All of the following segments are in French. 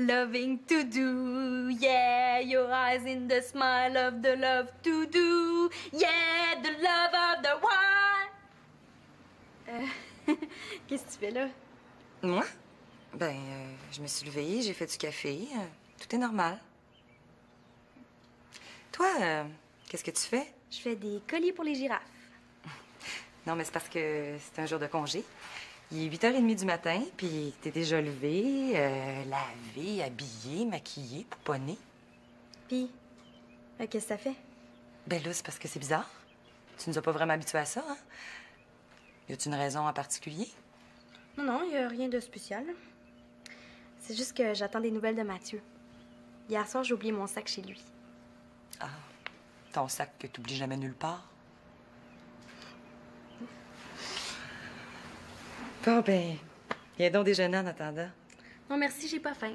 Loving to do, yeah, your eyes in the smile of the love to do, yeah, the love of the one. Qu'est-ce que tu fais là? Moi? Je me suis levée, j'ai fait du café. Tout est normal. Toi, qu'est-ce que tu fais? Je fais des colliers pour les girafes. Non, mais c'est parce que c'est un jour de congé. Il est 8h30 du matin, puis t'es déjà levé, lavé, habillé, maquillé, pouponné. Puis, qu'est-ce que ça fait? Ben là, c'est parce que c'est bizarre. Tu nous as pas vraiment habitués à ça, hein? Y a-t-il une raison en particulier? Non, il y a rien de spécial. C'est juste que j'attends des nouvelles de Mathieu. Hier soir, j'ai oublié mon sac chez lui. Ah, ton sac que t'oublies jamais nulle part. Bon, viens donc déjeuner en attendant. Non, merci, j'ai pas faim.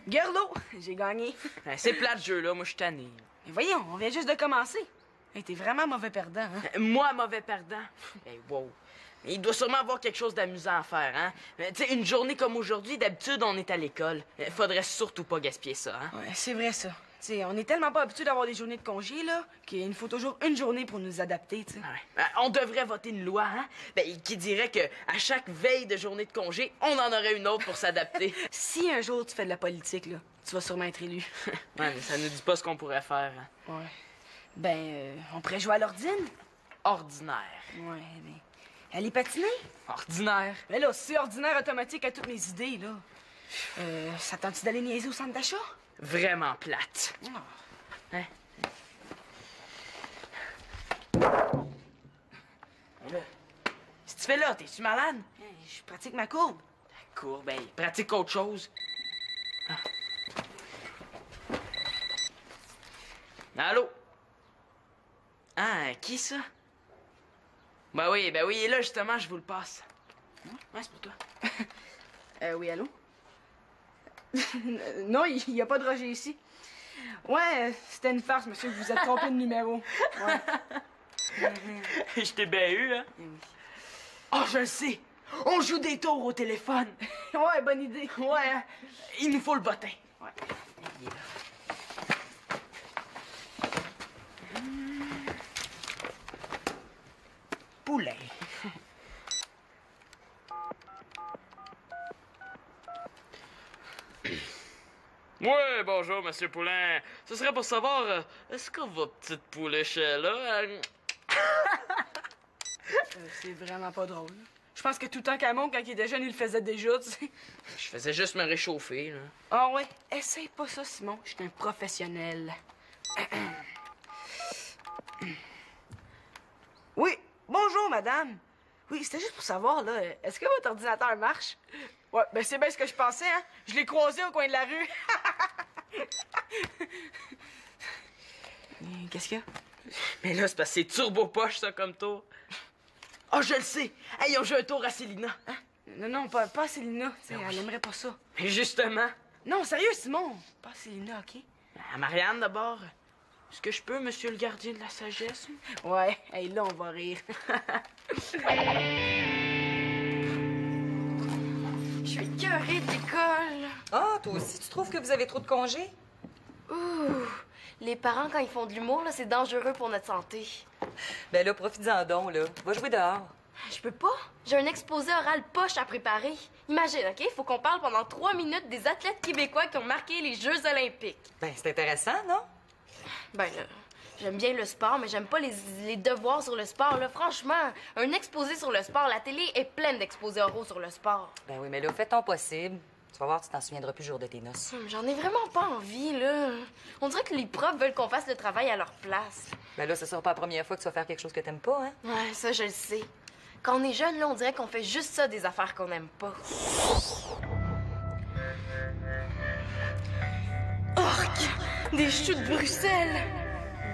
Gerlo, j'ai gagné. C'est plate ce jeu-là, moi je suis tanné. Mais voyons, on vient juste de commencer. Hey, t'es vraiment mauvais perdant, hein? Moi, mauvais perdant. Hey, wow. Il doit sûrement avoir quelque chose d'amusant à faire, hein? Tu sais, une journée comme aujourd'hui, d'habitude, on est à l'école. Faudrait surtout pas gaspiller ça, hein? Ouais, c'est vrai, ça. T'sais, on est tellement pas habitués d'avoir des journées de congé, là, qu'il nous faut toujours une journée pour nous adapter, tu sais. Ouais. On devrait voter une loi, hein? Qui dirait que à chaque veille de journée de congé, on en aurait une autre pour s'adapter. Si un jour tu fais de la politique, là, tu vas sûrement être élu. Ouais, mais ça nous dit pas ce qu'on pourrait faire, hein? Ouais. On pourrait jouer à l'ordine? Ordinaire. Ouais, mais... Aller patiner? Ordinaire. Mais là, c'est ordinaire automatique à toutes mes idées, là. Ça tente-tu d'aller niaiser au centre d'achat? Vraiment plate. Oh. Hein? Si tu fais là, t'es-tu malade? Hey, je pratique ma courbe. Ta courbe, pratique autre chose. Ah. Allô? Ah, qui ça? Ben oui, et là, justement, je vous le passe. Ouais, c'est pour toi. Oui, allô? Non, il n'y a pas de Roger ici. Ouais, c'était une farce, monsieur, vous vous êtes trompé de numéro. Ouais. Je t'ai bien eu, hein? Eh oui. Oh, je le sais! On joue des tours au téléphone. Ouais, bonne idée. Ouais, hein? Il nous faut le bottin. Ouais. Il est là. Poulet. Ouais, bonjour, Monsieur Poulain. Ce serait pour savoir, est-ce que votre petite pouliche est là? C'est vraiment pas drôle. Je pense que tout le temps qu'elle monte, quand il était jeune, il le faisait déjà, tu sais. Je faisais juste me réchauffer, là. Ah ouais? Essaye pas ça, Simon. Je suis un professionnel. Oui, bonjour, madame. Oui, c'était juste pour savoir, là, est-ce que votre ordinateur marche? Ouais, ben c'est bien ce que je pensais, hein. Je l'ai croisé au coin de la rue. Qu'est-ce qu'il y a? Mais là, c'est parce que c'est turbo poche, ça, comme tour. Ah, je le sais! Hey, on joue un tour à Célina. Hein? Non, pas à Célina. Elle aimerait pas ça. Mais justement. Non, sérieux, Simon. Pas à Célina, OK? À Marianne, d'abord. Est-ce que je peux, monsieur le gardien de la sagesse? Ouais, hey, là, on va rire. Je suis écœurée de l'école. Ah, toi aussi, tu trouves que vous avez trop de congés? Ouh, les parents, quand ils font de l'humour, là, c'est dangereux pour notre santé. Ben là, profite-en donc, là. Va jouer dehors. Je peux pas. J'ai un exposé oral poche à préparer. Imagine, OK? Faut qu'on parle pendant 3 minutes des athlètes québécois qui ont marqué les Jeux olympiques. Ben, c'est intéressant, non? Ben là, j'aime bien le sport, mais j'aime pas les devoirs sur le sport, là. Franchement, un exposé sur le sport, la télé est pleine d'exposés oraux sur le sport. Ben oui, mais là, fais ton possible. Tu vas voir, tu t'en souviendras plus le jour de tes noces. J'en ai vraiment pas envie, là. On dirait que les profs veulent qu'on fasse le travail à leur place. Ben là, ce sera pas la première fois que tu vas faire quelque chose que t'aimes pas, hein? Ouais, ça, je le sais. Quand on est jeune, là, on dirait qu'on fait juste ça, des affaires qu'on aime pas. Orc! Des choux de Bruxelles!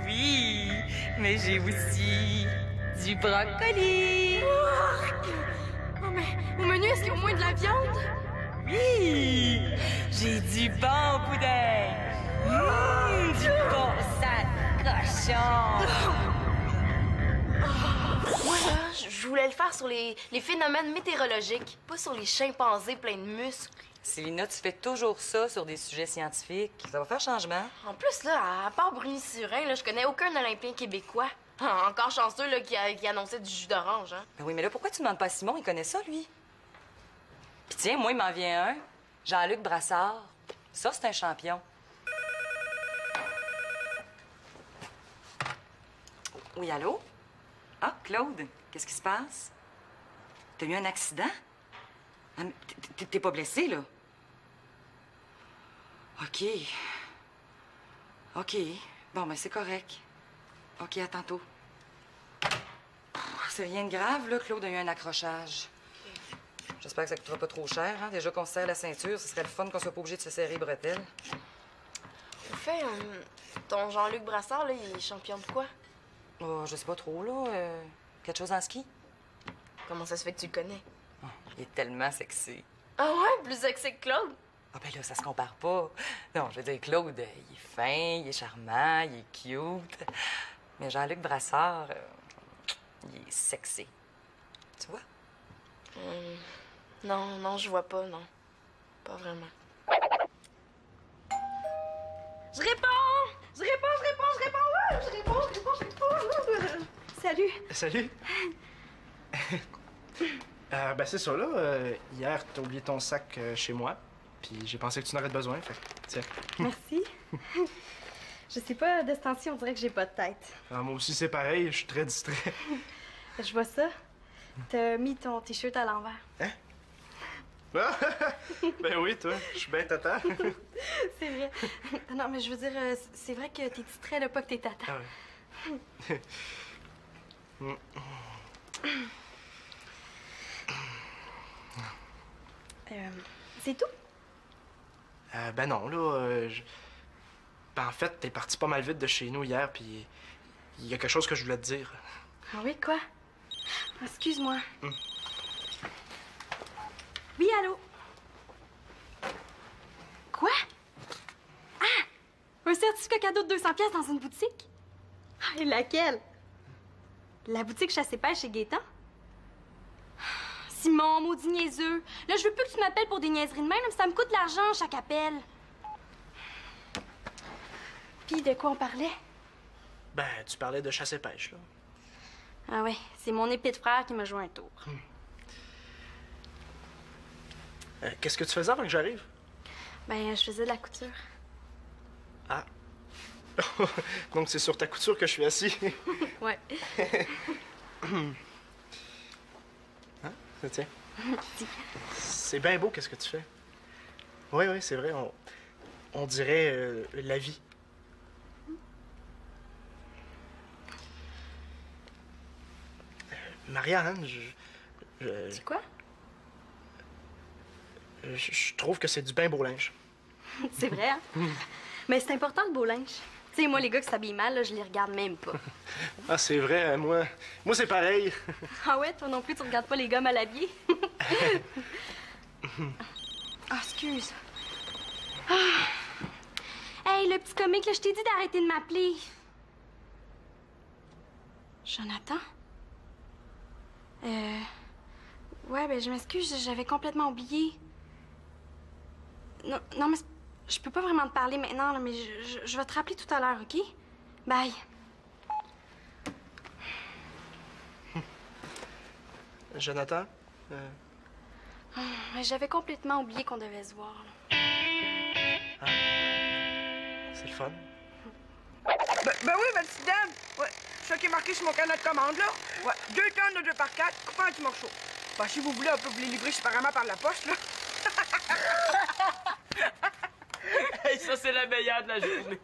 Oui, mais j'ai aussi du brocoli. Oh, mais au menu, est-ce qu'il y a au moins de la viande? Oui, j'ai du bon boudin. Du bon sang cochon. Moi, là, je voulais le faire sur les phénomènes météorologiques, pas sur les chimpanzés pleins de muscles. Célina, tu fais toujours ça sur des sujets scientifiques. Ça va faire changement. En plus, là, à part Bruni Surin, là, je connais aucun Olympien québécois. Encore chanceux, là, qui annonçait du jus d'orange, hein. Ben oui, mais là, pourquoi tu demandes pas à Simon? Il connaît ça, lui. Puis tiens, moi, il m'en vient un. Jean-Luc Brassard. Ça, c'est un champion. Oui, allô? Ah, Claude, qu'est-ce qui se passe? T'as eu un accident? Ah, mais t'es pas blessé, là? OK. OK. Bon, ben c'est correct. OK, à tantôt. C'est rien de grave, là. Claude a eu un accrochage. J'espère que ça coûtera pas trop cher, hein? Déjà qu'on se serre la ceinture, ce serait le fun qu'on soit pas obligé de se serrer les bretelles. Au fait, ton Jean-Luc Brassard, là, il est champion de quoi? Oh, je sais pas trop, là. Quelque chose en ski? Comment ça se fait que tu le connais? Oh, il est tellement sexy. Ah ouais? Plus sexy que Claude? Ah ben là, ça se compare pas. Non, je veux dire, Claude, il est fin, il est charmant, il est cute. Mais Jean-Luc Brassard, il est sexy. Tu vois? Non, je vois pas, non. Pas vraiment. Je réponds! Salut! Salut! Ben c'est ça, là. Hier, t'as oublié ton sac chez moi. Puis j'ai pensé que tu en aurais besoin, fait que, tiens. Merci. Je sais pas, de ce temps-ci, on dirait que j'ai pas de tête. Ah, moi aussi, c'est pareil, je suis très distrait. Je vois ça. T'as mis ton t-shirt à l'envers. Hein? Ah! Ben oui, toi, je suis bien tata. C'est vrai. Non, mais je veux dire, c'est vrai que t'es distrait, là, pas que t'es tata. Ah ouais. C'est tout? Ben non, là, ben en fait, t'es parti pas mal vite de chez nous hier, puis il y a quelque chose que je voulais te dire. Ah oui, quoi? Excuse-moi. Oui, allô? Quoi? Ah! Un certificat cadeau de 200 pièces dans une boutique? Ah, et laquelle? La boutique chasse-et-pêche chez Gaétan? Simon, maudit niaiseux. Là, je veux plus que tu m'appelles pour des niaiseries de même, ça me coûte de l'argent chaque appel. Puis de quoi on parlait? Ben, tu parlais de chasse et pêche, là. Ah ouais, c'est mon épée de frère qui m'a joué un tour. Qu'est-ce que tu faisais avant que j'arrive? Ben, je faisais de la couture. Ah. Donc c'est sur ta couture que je suis assis. Ouais. Hein? Tiens. C'est bien beau, qu'est-ce que tu fais? Oui, c'est vrai. On dirait la vie. Marianne, C'est quoi? je trouve que c'est du bien beau linge. C'est vrai, hein? Mais c'est important, le beau linge. Tu sais, moi, les gars qui s'habillent mal, là, je les regarde même pas. Ah, c'est vrai, moi c'est pareil. Ah ouais, toi non plus, tu regardes pas les gars mal habillés? Ah, excuse. Ah. Hey, le petit comique, là, je t'ai dit d'arrêter de m'appeler. Jonathan? Ouais, ben, je m'excuse, j'avais complètement oublié. Non, mais je peux pas vraiment te parler maintenant, là, mais je vais te rappeler tout à l'heure, OK? Bye. Jonathan? Mais j'avais complètement oublié qu'on devait se voir, là. C'est le fun. Ben oui, ma petite dame. Ouais, ça qui est marqué sur mon carnet de commande, là. Ouais, 2 tonnes de 2x4, coupé en petits morceaux. Ben, si vous voulez, on peut vous les livrer séparément par la poste, là. Ça, c'est la meilleure de la journée.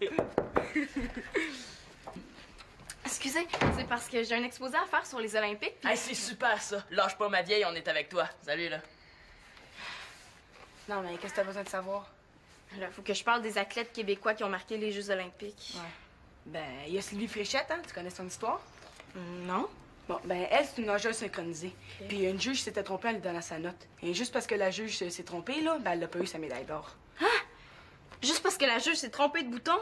Excusez, c'est parce que j'ai un exposé à faire sur les Olympiques. Puis... Hey, c'est super, ça. Lâche pas, ma vieille, on est avec toi. Salut, là. Non, mais qu'est-ce que t'as besoin de savoir? Là, faut que je parle des athlètes québécois qui ont marqué les Jeux olympiques. Ouais. Ben, il y a Sylvie Fréchette, hein? Tu connais son histoire? Non? Bon, ben, elle, c'est une nageuse synchronisée. Puis une juge s'était trompée en lui donnant sa note. Et juste parce que la juge s'est trompée, là, ben, elle n'a pas eu sa médaille d'or. Juste parce que la juge s'est trompée de bouton?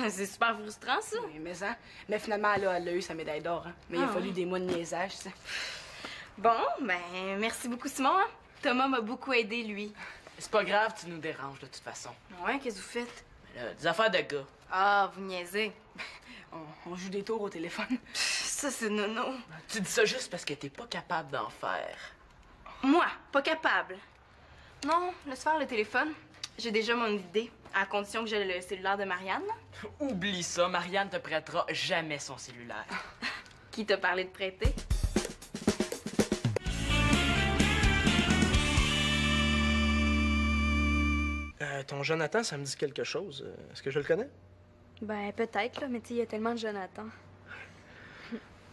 C'est super frustrant, ça. Oui, mais finalement, elle a eu sa médaille d'or, hein. Mais il a fallu des mois de niaisage, ça. Bon, ben, merci beaucoup, Simon. Hein? Thomas m'a beaucoup aidé, lui. C'est pas grave, tu nous déranges, de toute façon. Ouais, qu'est-ce que vous faites? Mais là, des affaires de gars. Ah, vous niaisez. On joue des tours au téléphone. Ça, c'est nono. Tu dis ça juste parce que t'es pas capable d'en faire. Moi, pas capable. Non, laisse faire le téléphone. J'ai déjà mon idée, à condition que j'ai le cellulaire de Marianne. Oublie ça, Marianne te prêtera jamais son cellulaire. Qui t'a parlé de prêter? Ton Jonathan, ça me dit quelque chose. Est-ce que je le connais? Ben, peut-être, là, mais tu sais, il y a tellement de Jonathan.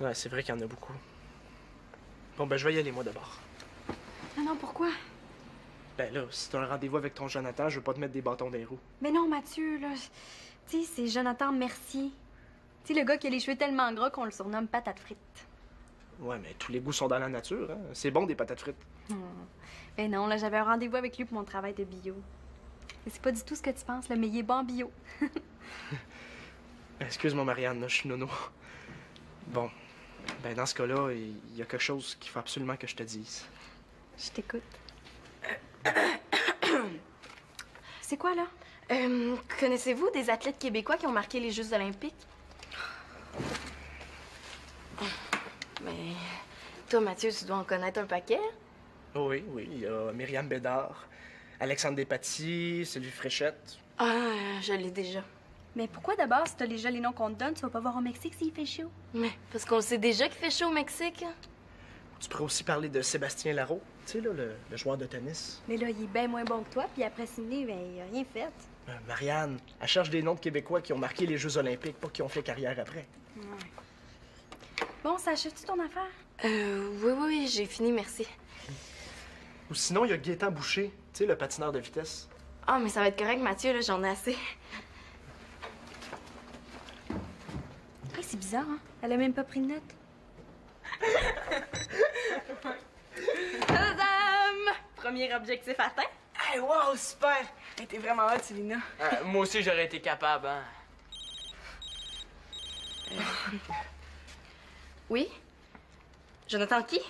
Ouais, c'est vrai qu'il y en a beaucoup. Bon, ben, je vais y aller, moi, d'abord. Non, pourquoi? Ben là, si t'as un rendez-vous avec ton Jonathan, je veux pas te mettre des bâtons dans les roues. Mais non, Mathieu, là, tu sais, c'est Jonathan Mercier. Tu sais, le gars qui a les cheveux tellement gras qu'on le surnomme patate frite. Ouais, mais tous les goûts sont dans la nature, hein. C'est bon, des patates frites. Ben non, là, j'avais un rendez-vous avec lui pour mon travail de bio. Et c'est pas du tout ce que tu penses, là, mais il est bon en bio. Excuse-moi, Marianne, là, je suis nono. Bon, ben dans ce cas-là, il y a quelque chose qu'il faut absolument que je te dise. Je t'écoute. C'est quoi, là? Connaissez-vous des athlètes québécois qui ont marqué les Jeux olympiques? Mais toi, Mathieu, tu dois en connaître un paquet. Oui, il y a Myriam Bédard, Alexandre Despatie, Sylvie Fréchette. Ah, je l'ai déjà. Mais pourquoi d'abord, si t'as déjà les noms qu'on te donne, tu vas pas voir au Mexique s'il fait chaud? Mais parce qu'on sait déjà qu'il fait chaud au Mexique. Tu pourrais aussi parler de Sébastien Larreau, tu sais, là, le joueur de tennis. Mais là, il est bien moins bon que toi, puis après Sydney, ben, il a rien fait. Marianne, elle cherche des noms de Québécois qui ont marqué les Jeux olympiques, pas qui ont fait carrière après. Bon, ça achève-tu ton affaire? Oui, j'ai fini, merci. Ou sinon, il y a Gaétan Boucher, tu sais, le patineur de vitesse. Ah, mais ça va être correct, Mathieu, là, j'en ai assez. Hey, c'est bizarre, hein? Elle a même pas pris de notes. Tadam! Premier objectif atteint. Hey, wow, super! Hey, t'es vraiment hot, Célina. Moi aussi, j'aurais été capable, hein. Oui? Jonathan qui?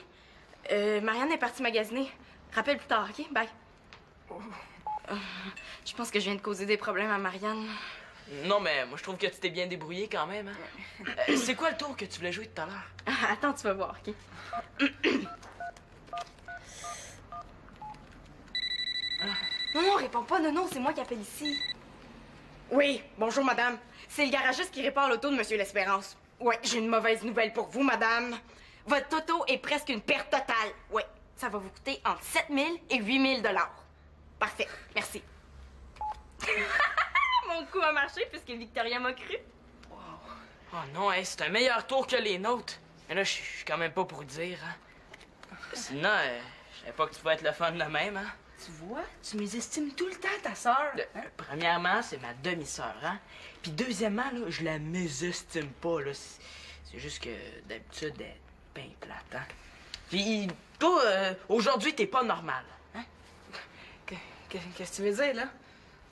Marianne est partie magasiner. Rappelle plus tard, OK? Bye. Je pense que je viens de causer des problèmes à Marianne. Non, mais moi, je trouve que tu t'es bien débrouillé quand même, hein. C'est quoi le tour que tu voulais jouer tout à l'heure? Attends, tu vas voir, OK? Non, réponds pas, non, c'est moi qui appelle ici. Oui, bonjour, madame. C'est le garagiste qui répare l'auto de Monsieur L'Espérance. Ouais, j'ai une mauvaise nouvelle pour vous, madame. Votre auto est presque une perte totale. Ouais, ça va vous coûter entre 7 000 et 8 000 $. Parfait, merci. Mon coup a marché puisque Victoria m'a cru. Oh non, hey, c'est un meilleur tour que les nôtres. Mais là, je suis quand même pas pour dire, hein. Sinon, je savais pas que tu pouvais être le fun de même, hein. Tu vois, tu mésestimes tout le temps ta sœur. Premièrement, c'est ma demi-sœur, hein. Puis deuxièmement, là, je la mésestime pas, là. C'est juste que d'habitude, elle est bien plate, hein. Puis toi, aujourd'hui, t'es pas normal, hein. Qu'est-ce que tu veux dire, là?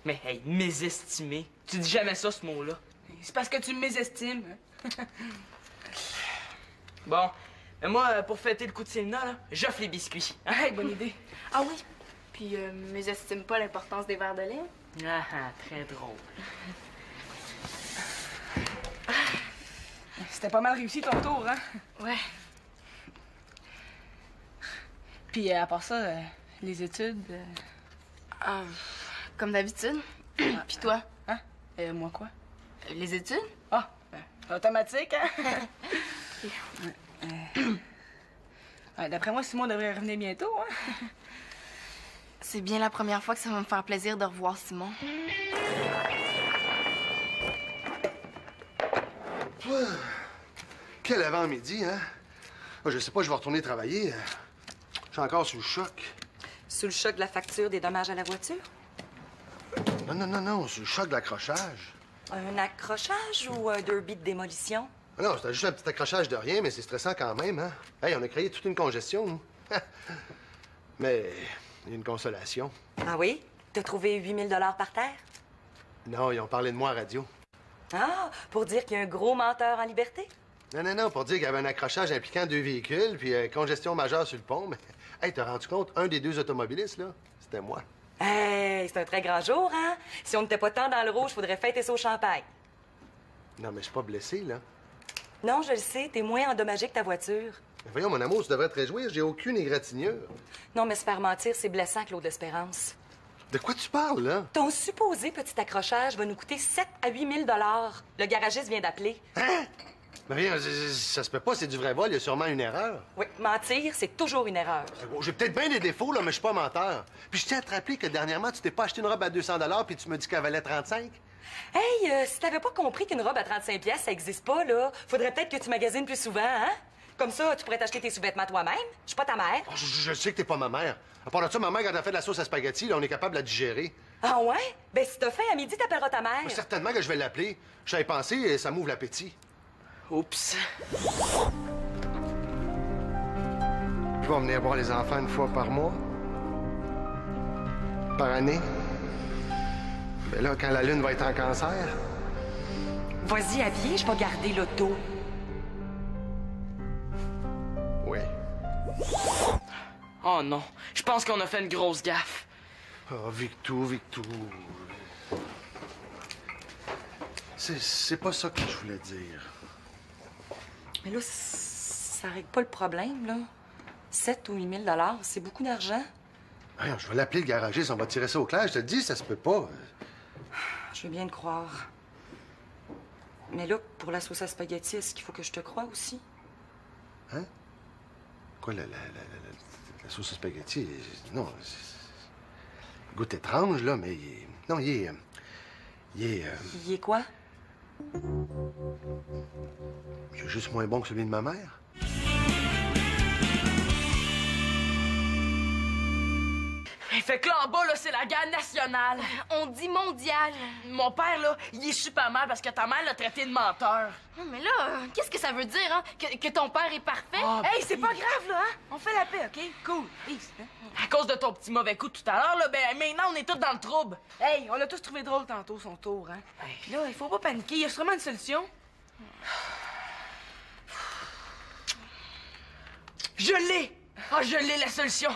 Mais, hey, mésestimer. Tu dis jamais ça, ce mot-là. C'est parce que tu me mésestimes. Bon, mais moi, pour fêter le coup de Célina, là, j'offre les biscuits. Hey, bonne idée. Ah oui, puis mésestime pas l'importance des verres de lait. Ah, très drôle. C'était pas mal réussi ton tour, hein? Ouais. Puis à part ça, les études... Comme d'habitude. Puis toi? Hein? Moi quoi? Les études? Ah, automatique, hein? Ouais, d'après moi, Simon devrait revenir bientôt, hein? C'est bien la première fois que ça va me faire plaisir de revoir Simon. toi, quel avant-midi, hein? Moi, je sais pas, je vais retourner travailler. Je suis encore sous le choc. Sous le choc de la facture des dommages à la voiture? Non, sous le choc de l'accrochage. Un accrochage ou un derby de démolition? Non, c'était juste un petit accrochage de rien, mais c'est stressant quand même, hein? Hey, on a créé toute une congestion, nous. Mais il y a une consolation. Ah oui? T'as trouvé 8 000 $ par terre? Non, ils ont parlé de moi à radio. Ah, pour dire qu'il y a un gros menteur en liberté? Non, pour dire qu'il y avait un accrochage impliquant 2 véhicules, puis congestion majeure sur le pont, mais... Hey, t'as rendu compte, un des 2 automobilistes, là, c'était moi. Hey, c'est un très grand jour, hein? Si on n'était pas tant dans le rouge, faudrait fêter ça au champagne. Non, mais je suis pas blessé, là. Non, je le sais, t'es moins endommagé que ta voiture. Mais voyons, mon amour, tu devrais te réjouir, j'ai aucune égratignure. Non, mais se faire mentir, c'est blessant, Claude L'Espérance. De quoi tu parles, là? Ton supposé petit accrochage va nous coûter 7 à 8 000 $. Le garagiste vient d'appeler. Hein? Mais rien, ça se peut pas, c'est du vrai vol, il y a sûrement une erreur. Oui, mentir, c'est toujours une erreur. Bon, j'ai peut-être bien des défauts, là, mais je suis pas menteur. Puis je tiens à te rappeler que dernièrement, tu t'es pas acheté une robe à 200 $ puis tu me dis qu'elle valait 35. Hey, si t'avais pas compris qu'une robe à 35 $, ça existe pas, là, faudrait peut-être que tu magasines plus souvent, hein? Comme ça, tu pourrais t'acheter tes sous-vêtements toi-même. Je suis pas ta mère. Oh, je sais que t'es pas ma mère. À part de ça, ma mère, quand elle a fait de la sauce à spaghetti, là, on est capable de la digérer. Ah ouais? Ben, si t'as faim, à midi, t'appelleras ta mère. Certainement que je vais l'appeler. Je savais penser et ça m'ouvre l'appétit. Oups. Je vais venir voir les enfants une fois par mois. Par année. Ben là, quand la lune va être en cancer. Vas-y, à pied, je vais garder l'auto. Oui. Oh non, je pense qu'on a fait une grosse gaffe. Oh, Victou. C'est pas ça que je voulais dire. Mais là, ça règle pas le problème, là. 7 ou 8 000 $, c'est beaucoup d'argent. Voyons, je vais l'appeler le garagiste, on va tirer ça au clair. Je te le dis, ça se peut pas. Je veux bien le croire. Mais là, pour la sauce à spaghetti, est-ce qu'il faut que je te croie aussi? Hein? Quoi, la sauce à spaghetti? Non, goûte étrange, là, mais il est... Non, il est... Il est quoi? Il est juste moins bon que celui de ma mère. Fait que là, en bas, là, c'est la guerre nationale. On dit mondial. Mon père, là, il est super mal parce que ta mère l'a traité de menteur. Mais là, qu'est-ce que ça veut dire, hein? Que ton père est parfait? Hey, c'est pas grave, là, hein? On fait la paix, OK? Cool. Peace, hein? À cause de ton petit mauvais coup tout à l'heure, là, ben maintenant, on est tous dans le trouble. Hey, on l'a tous trouvé drôle tantôt, son tour, hein? Puis là, il faut pas paniquer. Il y a sûrement une solution. Je l'ai! Ah, je l'ai, la solution.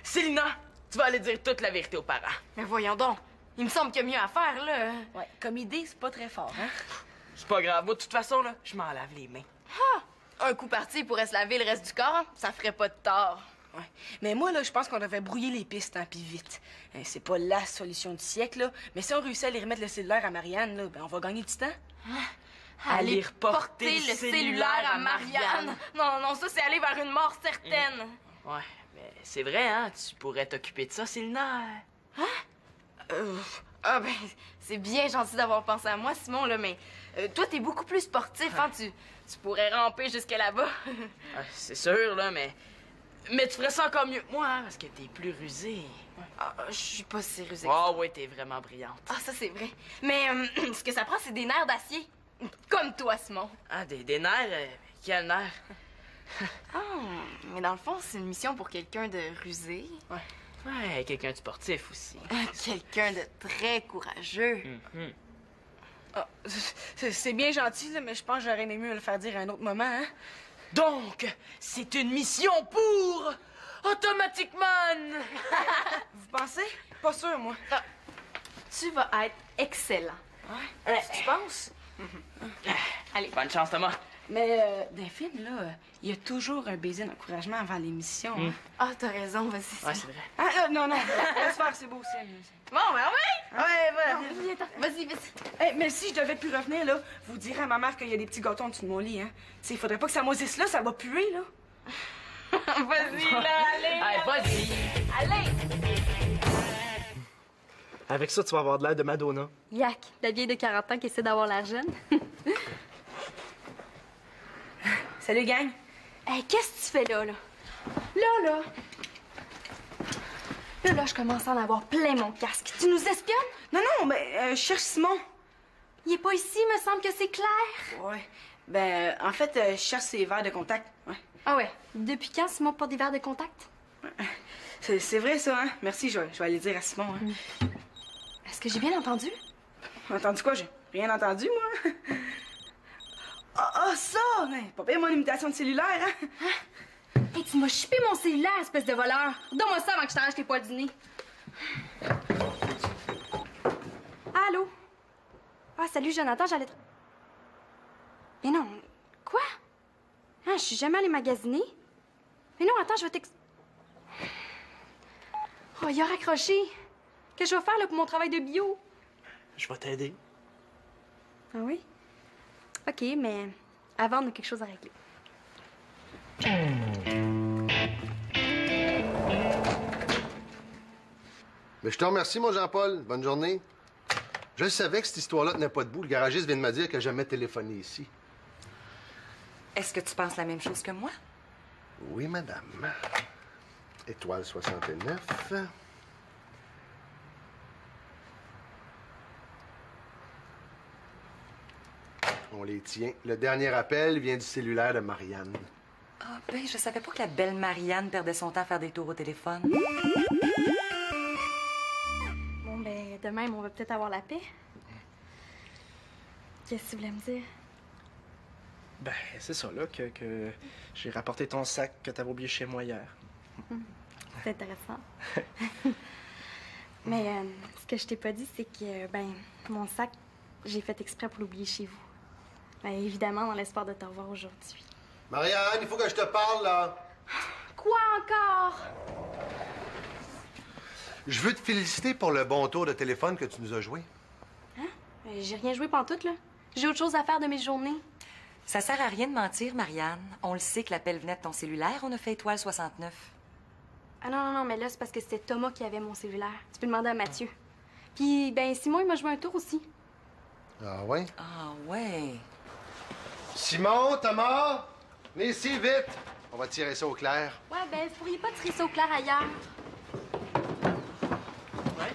Célina, tu vas aller dire toute la vérité aux parents. Mais voyons donc. Il me semble qu'il y a mieux à faire, là. Ouais, comme idée, c'est pas très fort, hein? C'est pas grave. Moi, de toute façon, là, je m'en lave les mains. Un coup parti, il pourrait se laver le reste du corps. Hein? Ça ferait pas de tort. Ouais. Mais moi, là, je pense qu'on devrait brouiller les pistes, hein, puis vite. C'est pas la solution du siècle, là. Mais si on réussit à aller remettre le cellulaire à Marianne, là, ben on va gagner du temps. Aller reporter Porter le cellulaire à Marianne. Non, ça, c'est aller vers une mort certaine. Ouais, mais c'est vrai, hein? Tu pourrais t'occuper de ça, Célina. Ah ben, c'est bien gentil d'avoir pensé à moi, Simon, là, mais toi, t'es beaucoup plus sportif, hein? Tu pourrais ramper jusque là-bas. C'est sûr, là, mais tu ferais ça encore mieux que moi, hein? Parce que t'es plus rusé. Je suis pas si rusée. Ah oui, t'es vraiment brillante. Ah, ça, c'est vrai. Mais ce que ça prend, c'est des nerfs d'acier. Comme toi, Simon. Ah, des nerfs? Quel nerf? Mais dans le fond, c'est une mission pour quelqu'un de rusé. Ouais, quelqu'un de sportif aussi. Quelqu'un de très courageux. Ah, c'est bien gentil, là, mais je pense que j'aurais aimé mieux le faire dire à un autre moment, hein? Donc, c'est une mission pour Automatic Man! Vous pensez? Pas sûr, moi. Tu vas être excellent. Tu penses? Allez. Bonne chance, Thomas. Mais dans le film, là, il y a toujours un baiser d'encouragement avant l'émission. Hein? Ah, t'as raison, vas-y. Ouais, c'est vrai. Ah, non, laisse faire, c'est beau aussi. Bon, ben oui! Ouais, voilà. Vas-y. Hey, mais si je devais plus revenir, là, vous direz à ma mère qu'il y a des petits gâteaux en dessous de mon lit, hein. Tu sais, il faudrait pas que ça moisisse là, ça va puer, là. Vas-y, là, allez! Vas-y! Allez! Avec ça, tu vas avoir de l'air de Madonna. Yak, la vieille de 40 ans qui essaie d'avoir l'air jeune. Salut, gang. Hey, qu'est-ce que tu fais là? Là, je commence à en avoir plein mon casque. Tu nous espionnes? Non, je cherche Simon. Il est pas ici, me semble que c'est clair. Ouais. En fait, je cherche ses verres de contact. Ouais. Ah ouais. Depuis quand Simon porte des verres de contact? C'est vrai, ça, hein? Merci, je vais aller dire à Simon. Hein. Est-ce que j'ai bien entendu? Entendu quoi? J'ai rien entendu, moi. Ça! Ouais, pas bien mon imitation de cellulaire, hein? Hey, tu m'as chipé mon cellulaire, espèce de voleur. Donne-moi ça avant que je t'arrache tes poils du nez. Allô? Ah, salut, Jonathan, j'allais te... Mais non, quoi? Ah, je suis jamais allée magasiner. Mais non, attends, je vais Oh, il a raccroché. Qu'est-ce que je vais faire, là, pour mon travail de bio? Je vais t'aider. Ah oui? OK, mais avant, on a quelque chose à régler. Mais je te remercie, mon Jean-Paul. Bonne journée. Je savais que cette histoire-là tenait pas debout. Le garagiste vient de me dire qu'il n'a jamais téléphoné ici. Est-ce que tu penses la même chose que moi? Oui, madame. Étoile 69. On les tient. Le dernier appel vient du cellulaire de Marianne. Ah, ben, je savais pas que la belle Marianne perdait son temps à faire des tours au téléphone. Bon, ben, de même, on va peut-être avoir la paix. Qu'est-ce que tu voulais me dire? Ben, c'est ça, là, que j'ai rapporté ton sac que t'avais oublié chez moi hier. C'est intéressant. Mais ce que je t'ai pas dit, c'est que, mon sac, j'ai fait exprès pour l'oublier chez vous. Ben, évidemment, dans l'espoir de te revoir aujourd'hui. Marianne, il faut que je te parle, là. Quoi encore? Je veux te féliciter pour le bon tour de téléphone que tu nous as joué. Hein? J'ai rien joué pantoute, là. J'ai autre chose à faire de mes journées. Ça sert à rien de mentir, Marianne. On le sait que l'appel venait de ton cellulaire. On a fait étoile 69. Ah non, mais là, c'est parce que c'était Thomas qui avait mon cellulaire. Tu peux demander à Mathieu. Puis, Simon, il m'a joué un tour aussi. Ah ouais? Ah, ouais. Simon, Thomas, venez ici, vite. On va tirer ça au clair. Ouais, vous pourriez pas tirer ça au clair ailleurs.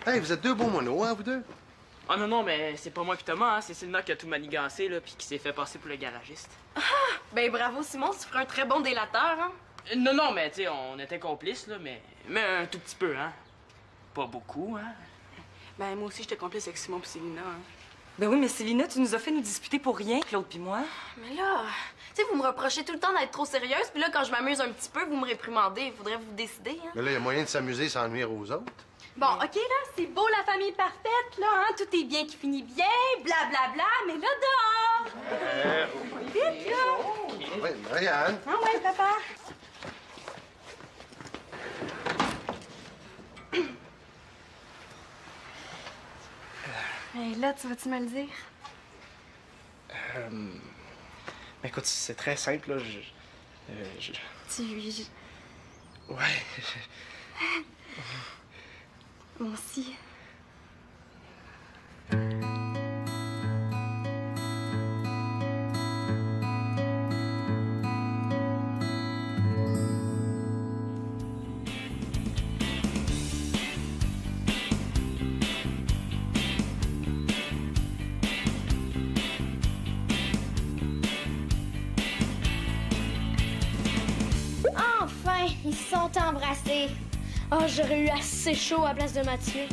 Hey, vous êtes deux beaux monos, hein, vous deux? Ah non, mais c'est pas moi pis Thomas, hein. C'est Sylvia qui a tout manigancé, là, puis qui s'est fait passer pour le garagiste. Bravo, Simon, tu ferais un très bon délateur, hein? Non, mais, tu sais, on était complices, là, mais un tout petit peu, hein. Pas beaucoup, hein. Moi aussi, j'étais complice avec Simon pis Célina, hein. Ben oui, mais Célina, tu nous as fait nous disputer pour rien, Claude puis moi. Mais là, tu sais, vous me reprochez tout le temps d'être trop sérieuse, puis là, quand je m'amuse un petit peu, vous me réprimandez. Il faudrait vous décider, hein? Mais là, il y a moyen de s'amuser sans nuire aux autres. Bon, OK, là, c'est beau, la famille parfaite, là, hein? Tout est bien qui finit bien, blablabla, mais là, dehors! Vite, là! Oui, Marianne. Ah ouais, papa? Hey, là, tu vas-tu me le dire? Écoute, c'est très simple, là. Ouais. Moi aussi. Enfin, ils se sont embrassés. Oh, j'aurais eu assez chaud à la place de Mathieu.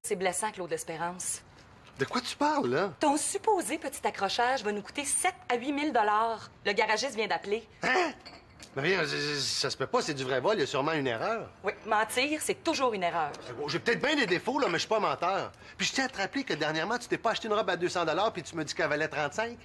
C'est blessant, Claude L'Espérance. De quoi tu parles, là? Ton supposé petit accrochage va nous coûter 7 à 8 000 $. Le garagiste vient d'appeler. Hein? Mais rien, ça se peut pas, c'est du vrai vol, il y a sûrement une erreur. Oui, mentir, c'est toujours une erreur. Bon, j'ai peut-être bien des défauts, là, mais je suis pas menteur. Puis je tiens à te rappeler que dernièrement, tu t'es pas acheté une robe à 200 puis tu me dis qu'elle valait 35.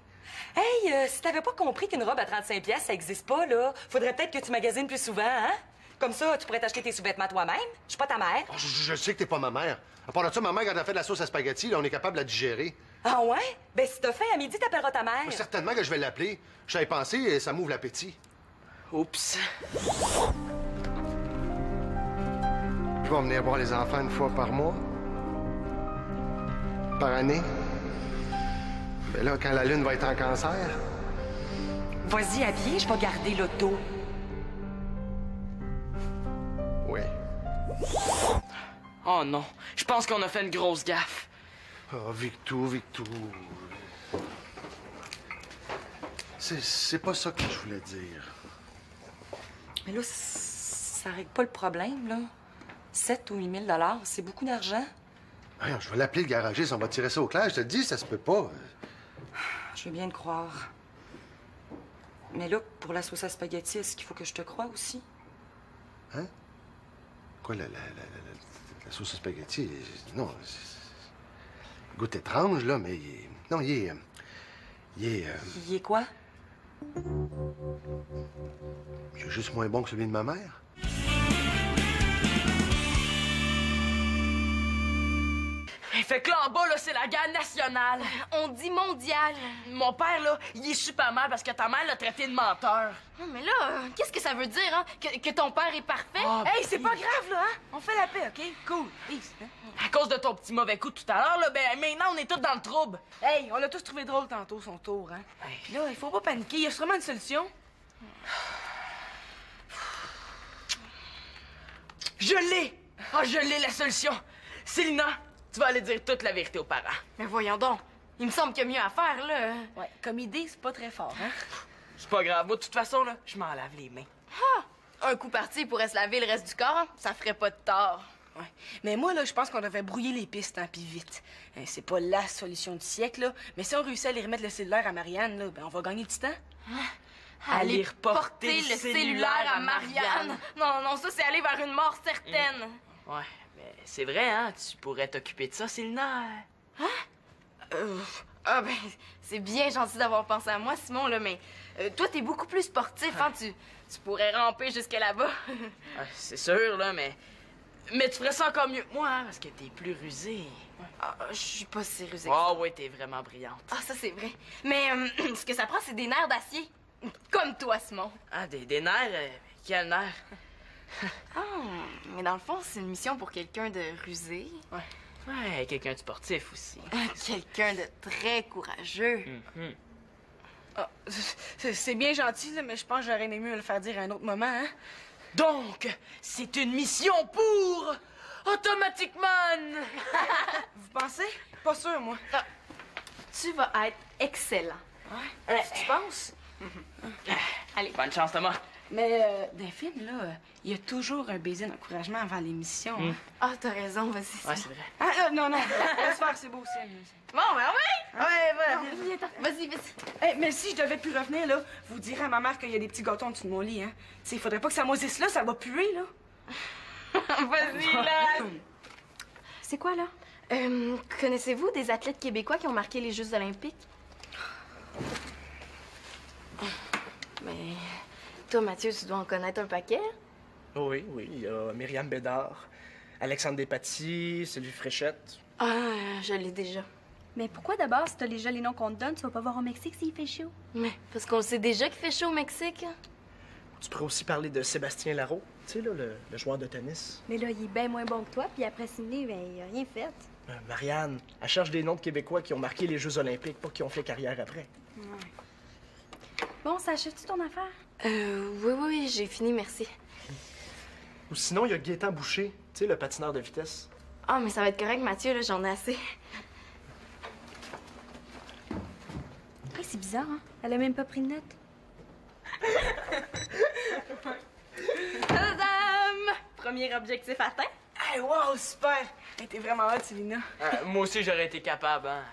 Hey, si t'avais pas compris qu'une robe à 35 pièces, ça existe pas, là, faudrait peut-être que tu magasines plus souvent, hein? Comme ça, tu pourrais t'acheter tes sous-vêtements toi-même. Je suis pas ta mère. Oh, je sais que t'es pas ma mère. À part de ça, ma mère, quand elle fait de la sauce à spaghetti, là, on est capable de la digérer. Ah ouais? Ben, si t'as faim à midi, t'appelleras ta mère. Certainement que je vais l'appeler. J'avais pensé et ça m'ouvre l'appétit. Oups. Je vais venir voir les enfants une fois par mois. Par année. Mais là, quand la lune va être en cancer... Vas-y, habillé, je vais garder l'auto. Oui. Oh non, je pense qu'on a fait une grosse gaffe. Oh, Victou. C'est pas ça que je voulais dire. Mais là, ça règle pas le problème, là. 7 ou 8 000 $, c'est beaucoup d'argent. Voyons, je vais l'appeler le garagiste, on va tirer ça au clair. Je te le dis, ça se peut pas. Je veux bien te croire. Mais là, pour la sauce à spaghetti, est-ce qu'il faut que je te croie aussi? Hein? Quoi, la sauce à spaghetti? Non, goûte étrange, là, mais il est... Non, il est... Il est quoi? Il est juste moins bon que celui de ma mère. Fait que là, en bas, là, c'est la guerre nationale. On dit mondial. Mon père, là, il est super mal parce que ta mère l'a traité de menteur. Oh, mais là, qu'est-ce que ça veut dire, hein? Que ton père est parfait? Ah, Hey, c'est pas grave, là, hein? On fait la paix, OK? Cool. Peace, hein? À cause de ton petit mauvais coup tout à l'heure, là, ben maintenant, on est tous dans le trouble. Hey, on l'a tous trouvé drôle tantôt, son tour, hein? Puis là, il faut pas paniquer, il y a sûrement une solution. Je l'ai! Ah, je l'ai, la solution. Célina, tu vas aller dire toute la vérité aux parents. Mais voyons donc. Il me semble qu'il y a mieux à faire, là. Ouais, comme idée, c'est pas très fort, hein? C'est pas grave. Moi, de toute façon, là, je m'en lave les mains. Un coup parti, il pourrait se laver le reste du corps. Hein? Ça ferait pas de tort. Ouais. Mais moi, là, je pense qu'on devrait brouiller les pistes, hein, puis vite. C'est pas la solution du siècle, là. Mais si on réussit à aller remettre le cellulaire à Marianne, là, ben on va gagner du temps. Aller porter reporter le cellulaire à Marianne. Non, ça, c'est aller vers une mort certaine. Ouais, mais c'est vrai, hein? Tu pourrais t'occuper de ça, Célina. Ah, ben, c'est bien gentil d'avoir pensé à moi, Simon, là, mais toi, t'es beaucoup plus sportif, hein? Tu pourrais ramper jusque là-bas. C'est sûr, là, mais tu ferais ça encore mieux que moi, hein, parce que t'es plus rusée. Ah, je suis pas si rusée. Ah ouais, t'es vraiment brillante. Ah, ça, c'est vrai. Mais ce que ça prend, c'est des nerfs d'acier. Comme toi, Simon. Ah, des nerfs? Quel nerf? Ah, mais dans le fond, c'est une mission pour quelqu'un de rusé. Ouais, quelqu'un de sportif aussi. Quelqu'un de très courageux. Ah, c'est bien gentil, là, mais je pense que j'aurais aimé mieux le faire dire à un autre moment, hein? Donc, c'est une mission pour Automatic Man! Vous pensez? Pas sûr, moi. Tu vas être excellent. Tu penses? Allez. Bonne chance, Thomas. Mais dans les films, là, il y a toujours un baiser d'encouragement avant l'émission. Hein? Ah, t'as raison, vas-y. Ouais, c'est vrai. Ah, non, laisse faire, c'est beau aussi. Bon, ben oui! Ouais, voilà. Vas-y. Hey, mais si je devais plus revenir, là, vous direz à ma mère qu'il y a des petits gâteaux en dessous de mon lit, hein. Tu sais, il faudrait pas que ça moisisse là, ça va puer, là. Vas-y, là! C'est quoi, là? Connaissez-vous des athlètes québécois qui ont marqué les Jeux olympiques? Mais toi, Mathieu, tu dois en connaître un paquet. Oui, il y a Myriam Bédard, Alexandre Despatie, Sylvie Fréchette. Ah, je l'ai déjà. Mais pourquoi d'abord, si t'as déjà les noms qu'on te donne, tu vas pas voir au Mexique s'il fait chaud? Mais parce qu'on sait déjà qu'il fait chaud au Mexique. Tu pourrais aussi parler de Sébastien Larreau, tu sais, là, le joueur de tennis. Mais là, il est bien moins bon que toi, puis après Sydney, ben, il a rien fait. Marianne, elle cherche des noms de Québécois qui ont marqué les Jeux olympiques, pas qui ont fait carrière après. Bon, ça achève-tu ton affaire? Oui, j'ai fini, merci. Ou sinon, il y a Gaétan Boucher, tu sais, le patineur de vitesse. Ah, mais ça va être correct, Mathieu, là, j'en ai assez. Hey, c'est bizarre, hein? Elle a même pas pris de notes. Tadam! Premier objectif atteint. Hey, wow, super! Hey, t'es vraiment hot, Célina. Moi aussi, j'aurais été capable, hein.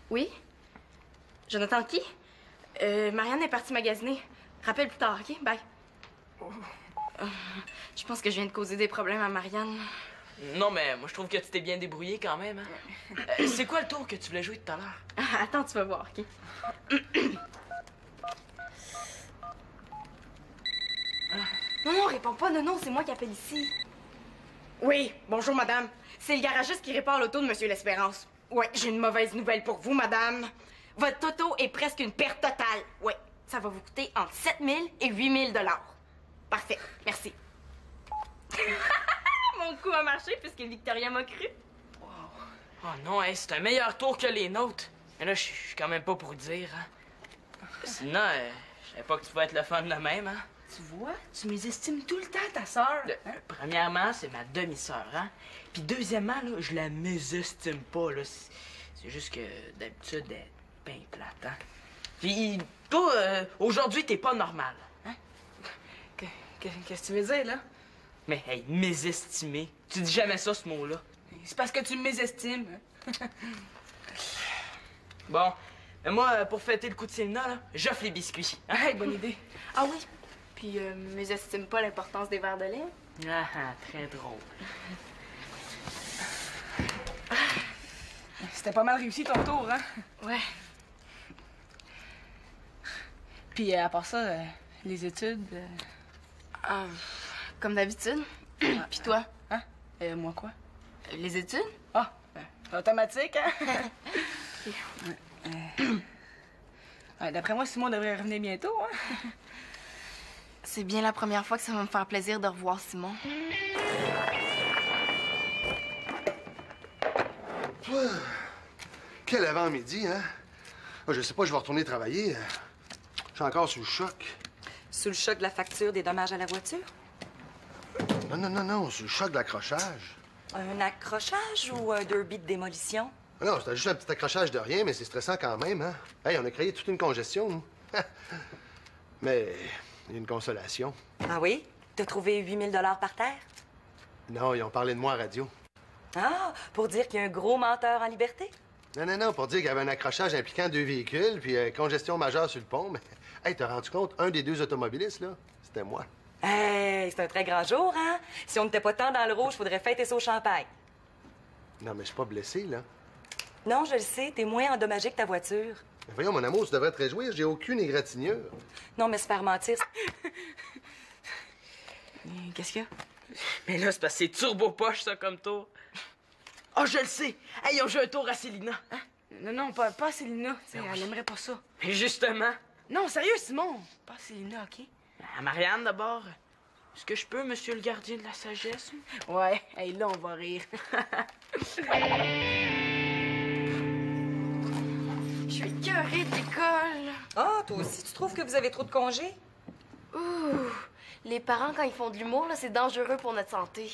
Oui? Jonathan qui? Marianne est partie magasiner. Rappelle plus tard, OK? Bye. Je pense que je viens de causer des problèmes à Marianne. Non, mais moi, je trouve que tu t'es bien débrouillé quand même, hein. C'est quoi le tour que tu voulais jouer tout à l'heure? Attends, tu vas voir, OK? Non, réponds pas. Non, c'est moi qui appelle ici. Oui, bonjour, madame. C'est le garagiste qui répare l'auto de Monsieur l'Espérance. Ouais, j'ai une mauvaise nouvelle pour vous, madame. Votre auto est presque une perte totale. Ouais, ça va vous coûter entre 7 000 et 8 000 $. Parfait, merci. Mon coup a marché puisque Victoria m'a cru. Wow. Oh non, hey, c'est un meilleur tour que les nôtres. Mais là, je suis quand même pas pour dire, hein. Sinon, je savais pas que tu pouvais être le fun de même, hein. Tu vois, tu mésestimes tout le temps ta sœur. Premièrement, c'est ma demi-sœur, hein. Puis deuxièmement, là, je la mésestime pas, là. C'est juste que d'habitude, elle est bien plate, hein. Puis toi, aujourd'hui, t'es pas normal, hein. Qu'est-ce que tu veux dire, là? Mais, hey, mésestimer. Tu dis jamais ça, ce mot-là. C'est parce que tu me mésestimes. Bon, mais moi, pour fêter le coup de Célina, là, j'offre les biscuits. Hey, bonne idée. Ah oui? Puis, mésestime pas l'importance des verres de lait? Ah, très drôle. C'était pas mal réussi ton tour, hein? Ouais. Puis à part ça, les études... Comme d'habitude. Puis toi? Hein? Moi quoi? Les études? Ah, automatique, hein? Ouais, d'après moi, Simon devrait revenir bientôt, hein? C'est bien la première fois que ça va me faire plaisir de revoir Simon. Quel avant-midi, hein? Je sais pas, je vais retourner travailler. Je suis encore sous le choc. Sous le choc de la facture des dommages à la voiture? Non, sous le choc de l'accrochage. Un accrochage ou un derby de démolition? Non, c'était juste un petit accrochage de rien, mais c'est stressant quand même, hein? Hey, on a créé toute une congestion, nous. Mais il y a une consolation. Ah oui? T'as trouvé 8 000 $ par terre? Non, ils ont parlé de moi à radio. Ah, pour dire qu'il y a un gros menteur en liberté? Non, pour dire qu'il y avait un accrochage impliquant 2 véhicules, puis congestion majeure sur le pont, mais... Hey, t'as rendu compte, un des 2 automobilistes, là, c'était moi. Hey, c'est un très grand jour, hein? Si on n'était pas tant dans le rouge, faudrait fêter ça au champagne. Non, mais je suis pas blessé, là. Non, je le sais, t'es moins endommagé que ta voiture. Mais voyons, mon amour, tu devrais te réjouir, j'ai aucune égratignure. Non, mais se faire mentir... Qu'est-ce qu'il y a? Mais là, c'est parce que c'est turbo-poche, ça, comme tour. Oh, je le sais! Hey, ils ont joué un tour à Célina. Hein? Non, pas Célina. Elle aimerait pas ça. Mais justement. Non, sérieux, Simon. Pas Célina, OK? À Marianne, d'abord. Est-ce que je peux, monsieur le gardien de la sagesse? Ouais, hey, là, on va rire. Je suis écœurée de l'école. Ah, toi aussi, tu trouves que vous avez trop de congés? Ouh, les parents, quand ils font de l'humour, là, c'est dangereux pour notre santé.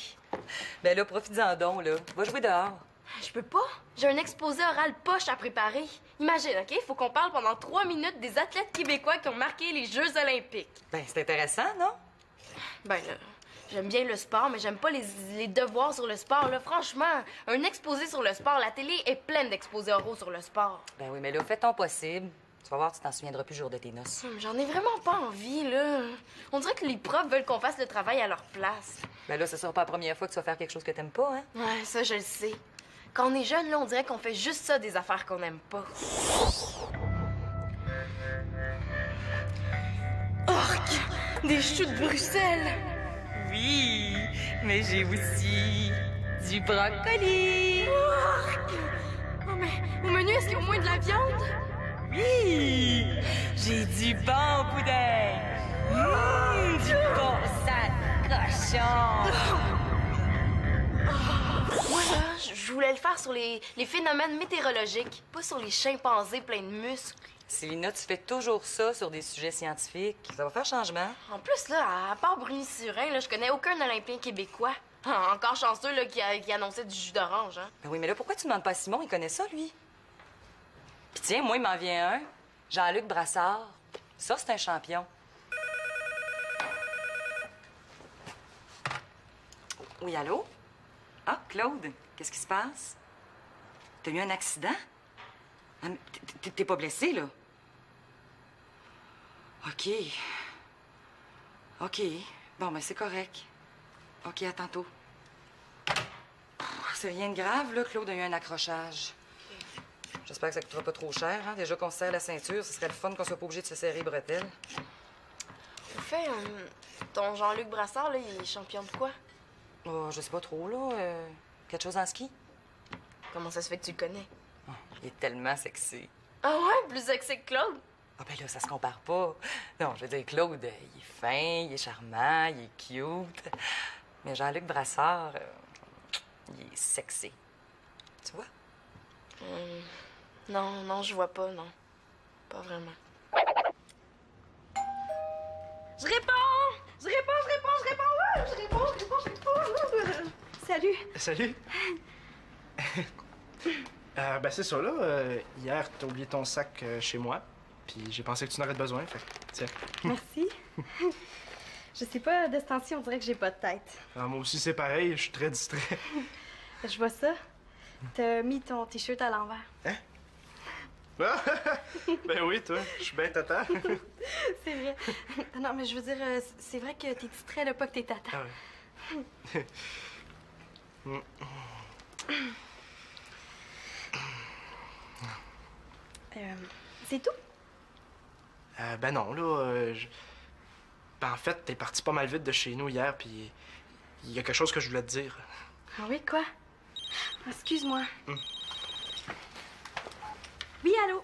Ben là, profites-en donc, là. Va jouer dehors. Je peux pas. J'ai un exposé oral poche à préparer. Imagine, OK? Faut qu'on parle pendant 3 minutes des athlètes québécois qui ont marqué les Jeux olympiques. Ben, c'est intéressant, non? Ben là, j'aime bien le sport, mais j'aime pas les devoirs sur le sport. Là, franchement, un exposé sur le sport, la télé est pleine d'exposés oraux sur le sport. Ben oui, mais là, fais ton possible. Tu vas voir, tu t'en souviendras plus le jour de tes noces. J'en ai vraiment pas envie, là. On dirait que les profs veulent qu'on fasse le travail à leur place. Ben là, ce sera pas la première fois que tu vas faire quelque chose que t'aimes pas, hein? Ouais, ça, je le sais. Quand on est jeune, là, on dirait qu'on fait juste ça des affaires qu'on aime pas. Orc! Des choux de Bruxelles! Oui, mais j'ai aussi du brocoli. Orc! Oh, mais au menu, est-ce qu'il y a au moins de la viande? Oui, j'ai du bon boudin. Du bon sale cochon. Moi, là, je voulais le faire sur les phénomènes météorologiques, pas sur les chimpanzés pleins de muscles. Célina, tu fais toujours ça sur des sujets scientifiques. Ça va faire changement. En plus, là, à part Bruni-Surin, là, je connais aucun Olympien québécois. Ah, encore chanceux, là, qui annonçait du jus d'orange, hein. Ben oui, mais là, pourquoi tu demandes pas à Simon? Il connaît ça, lui. Puis tiens, moi, il m'en vient un. Jean-Luc Brassard. Ça, c'est un champion. Oui, allô? Ah, Claude, qu'est-ce qui se passe? T'as eu un accident? Ah, mais t'es pas blessé, là? OK. OK. Bon, ben c'est correct. OK, à tantôt. C'est rien de grave, là. Claude a eu un accrochage. J'espère que ça coûtera pas trop cher, hein. Déjà qu'on se serre la ceinture, ce serait le fun qu'on soit pas obligé de se serrer les bretelles. Au fait, ton Jean-Luc Brassard, là, il est champion de quoi? Oh, je sais pas trop, là. Quelque chose en ski? Comment ça se fait que tu le connais? Oh, il est tellement sexy. Ah ouais? Plus sexy que Claude? Ah ben là, ça se compare pas. Non, je veux dire, Claude, il est fin, il est charmant, il est cute. Mais Jean-Luc Brassard, il est sexy. Tu vois? Non, je vois pas, non. Pas vraiment. Je réponds! Je réponds! Salut. Salut. Ben c'est ça, là. Hier, t'as oublié ton sac chez moi. Puis j'ai pensé que tu en aurais besoin, fait que, tiens. Merci. Je sais pas, de ce temps-ci, on dirait que j'ai pas de tête. Ah, moi aussi, c'est pareil, je suis très distrait. Je vois ça. T'as mis ton t-shirt à l'envers. Hein? Ah! Ben oui, toi, je suis bien tata. C'est vrai. Non, mais je veux dire, c'est vrai que t'es distrait, là, pas que t'es tata. Ah ouais. C'est tout? Ben non, là, Ben en fait, t'es parti pas mal vite de chez nous hier, puis il y a quelque chose que je voulais te dire. Ah oui, quoi? Excuse-moi. Oui, allô?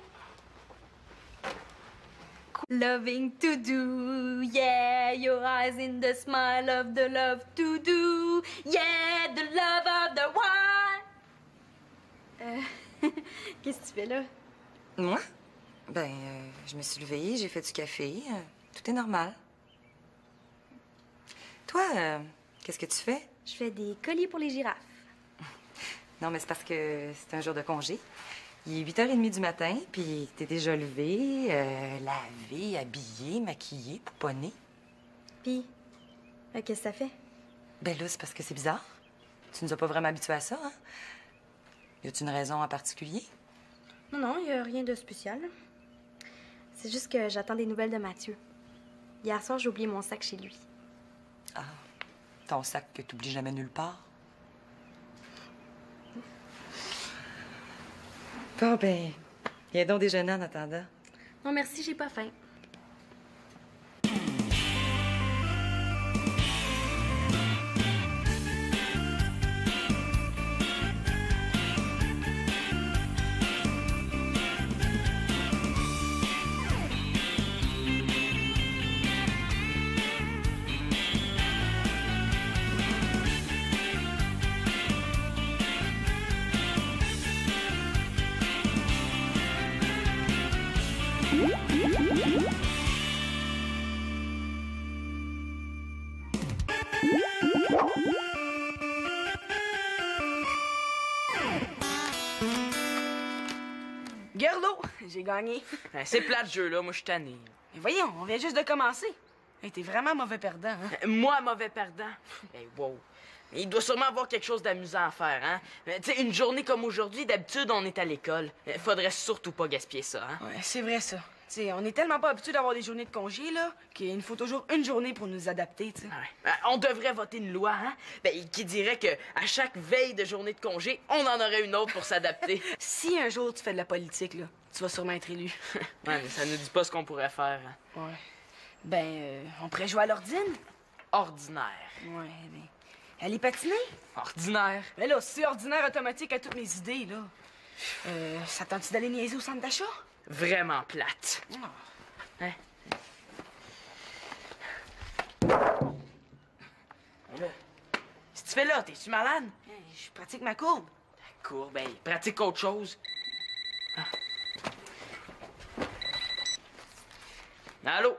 Loving to do, yeah, your eyes in the smile of the love to do, yeah, the love of the one. Qu'est-ce que tu fais là? Moi? Ben, je me suis levée, j'ai fait du café. Tout est normal. Toi, qu'est-ce que tu fais? Je fais des colliers pour les girafes. Non, mais c'est parce que c'est un jour de congé. Il est 8h30 du matin, puis t'es déjà levé, lavé, habillé, maquillé, pouponné. Puis, qu'est-ce que ça fait? Ben là, c'est parce que c'est bizarre. Tu nous as pas vraiment habitués à ça, hein? Y a-t-il une raison en particulier? Non, il y a rien de spécial. C'est juste que j'attends des nouvelles de Mathieu. Hier soir, j'ai oublié mon sac chez lui. Ah, ton sac que t'oublies jamais nulle part? Bon, ben, viens donc déjeuner en attendant. Non, merci, j'ai pas faim. Gerlo, j'ai gagné. C'est plate, ce jeu-là. Moi, je suis tanné. Mais voyons, on vient juste de commencer. Hey, t'es vraiment mauvais perdant, hein? Moi, mauvais perdant. Hey, wow. Il doit sûrement avoir quelque chose d'amusant à faire, hein? Tu sais, une journée comme aujourd'hui, d'habitude, on est à l'école. Faudrait surtout pas gaspiller ça, hein? Ouais, c'est vrai, ça. Tu sais, on est tellement pas habitué d'avoir des journées de congé, là, qu'il nous faut toujours une journée pour nous adapter, tu sais. Ouais. On devrait voter une loi, hein? Qui dirait que à chaque veille de journée de congé, on en aurait une autre pour s'adapter. Si un jour tu fais de la politique, là, tu vas sûrement être élu. Ouais, mais ça nous dit pas ce qu'on pourrait faire, hein? Ouais. Ben, on pourrait jouer à l'ordine? Ordinaire. Ouais, ben... Aller patiner? Ordinaire. Mais là, c'est ordinaire automatique à toutes mes idées, là. Ça tente-tu d'aller niaiser au centre d'achat? Vraiment plate. Hein? Là, si tu fais là, t'es-tu malade? Je pratique ma courbe. Cours, ben, pratique autre chose. Ah. Allô?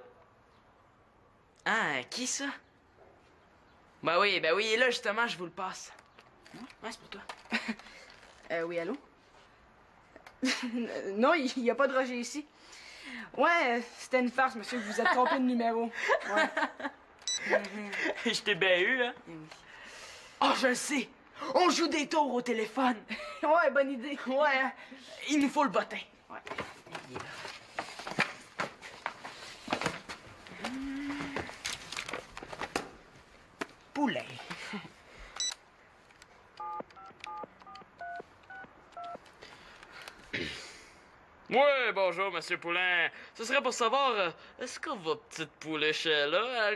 Ah, qui ça? Ben oui, et là, justement, je vous le passe. Ouais, c'est pour toi. Oui, allô? Non, il n'y a pas de Roger ici. Ouais, c'était une farce, monsieur, vous êtes trompé de numéro. Ouais. Je t'ai bien eu, hein? Oh, je le sais! On joue des tours au téléphone. Ouais, bonne idée. Ouais, hein? Il nous faut le bottin. Ouais. Ouais, bonjour, Monsieur Poulain. Ce serait pour savoir, est-ce que votre petite pouliche est là?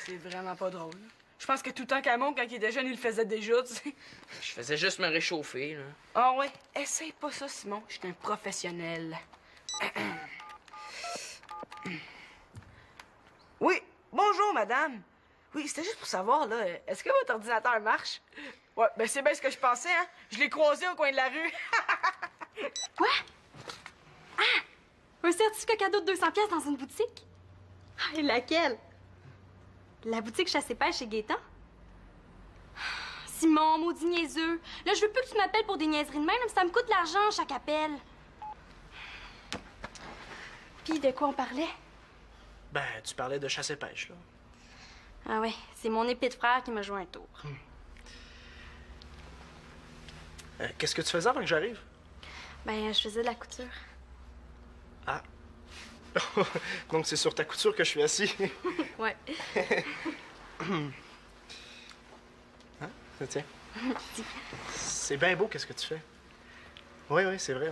C'est vraiment pas drôle. Je pense que tout le temps qu'à mon, quand il était jeune, il le faisait déjà, tu sais. Je faisais juste me réchauffer, là. Ah ouais? Essaye pas ça, Simon. Je suis un professionnel. Oui, bonjour, madame. Oui, c'était juste pour savoir, là, est-ce que votre ordinateur marche? Ouais, ben c'est bien ce que je pensais, hein. Je l'ai croisé au coin de la rue. Quoi? Ah! Un certificat cadeau de 200 pièces dans une boutique? Ah, et laquelle? La boutique chasse-et-pêche chez Gaétan? Simon, maudit niaiseux. Là, je veux plus que tu m'appelles pour des niaiseries de même, ça me coûte de l'argent chaque appel. Puis de quoi on parlait? Ben, tu parlais de chasse et pêche, là. Ah ouais, c'est mon épée de frère qui m'a joué un tour. Qu'est-ce que tu faisais avant que j'arrive? Ben, je faisais de la couture. Ah. Donc c'est sur ta couture que je suis assis. Ouais. Hein? Ça tient. C'est bien beau, qu'est-ce que tu fais? Oui, oui, c'est vrai.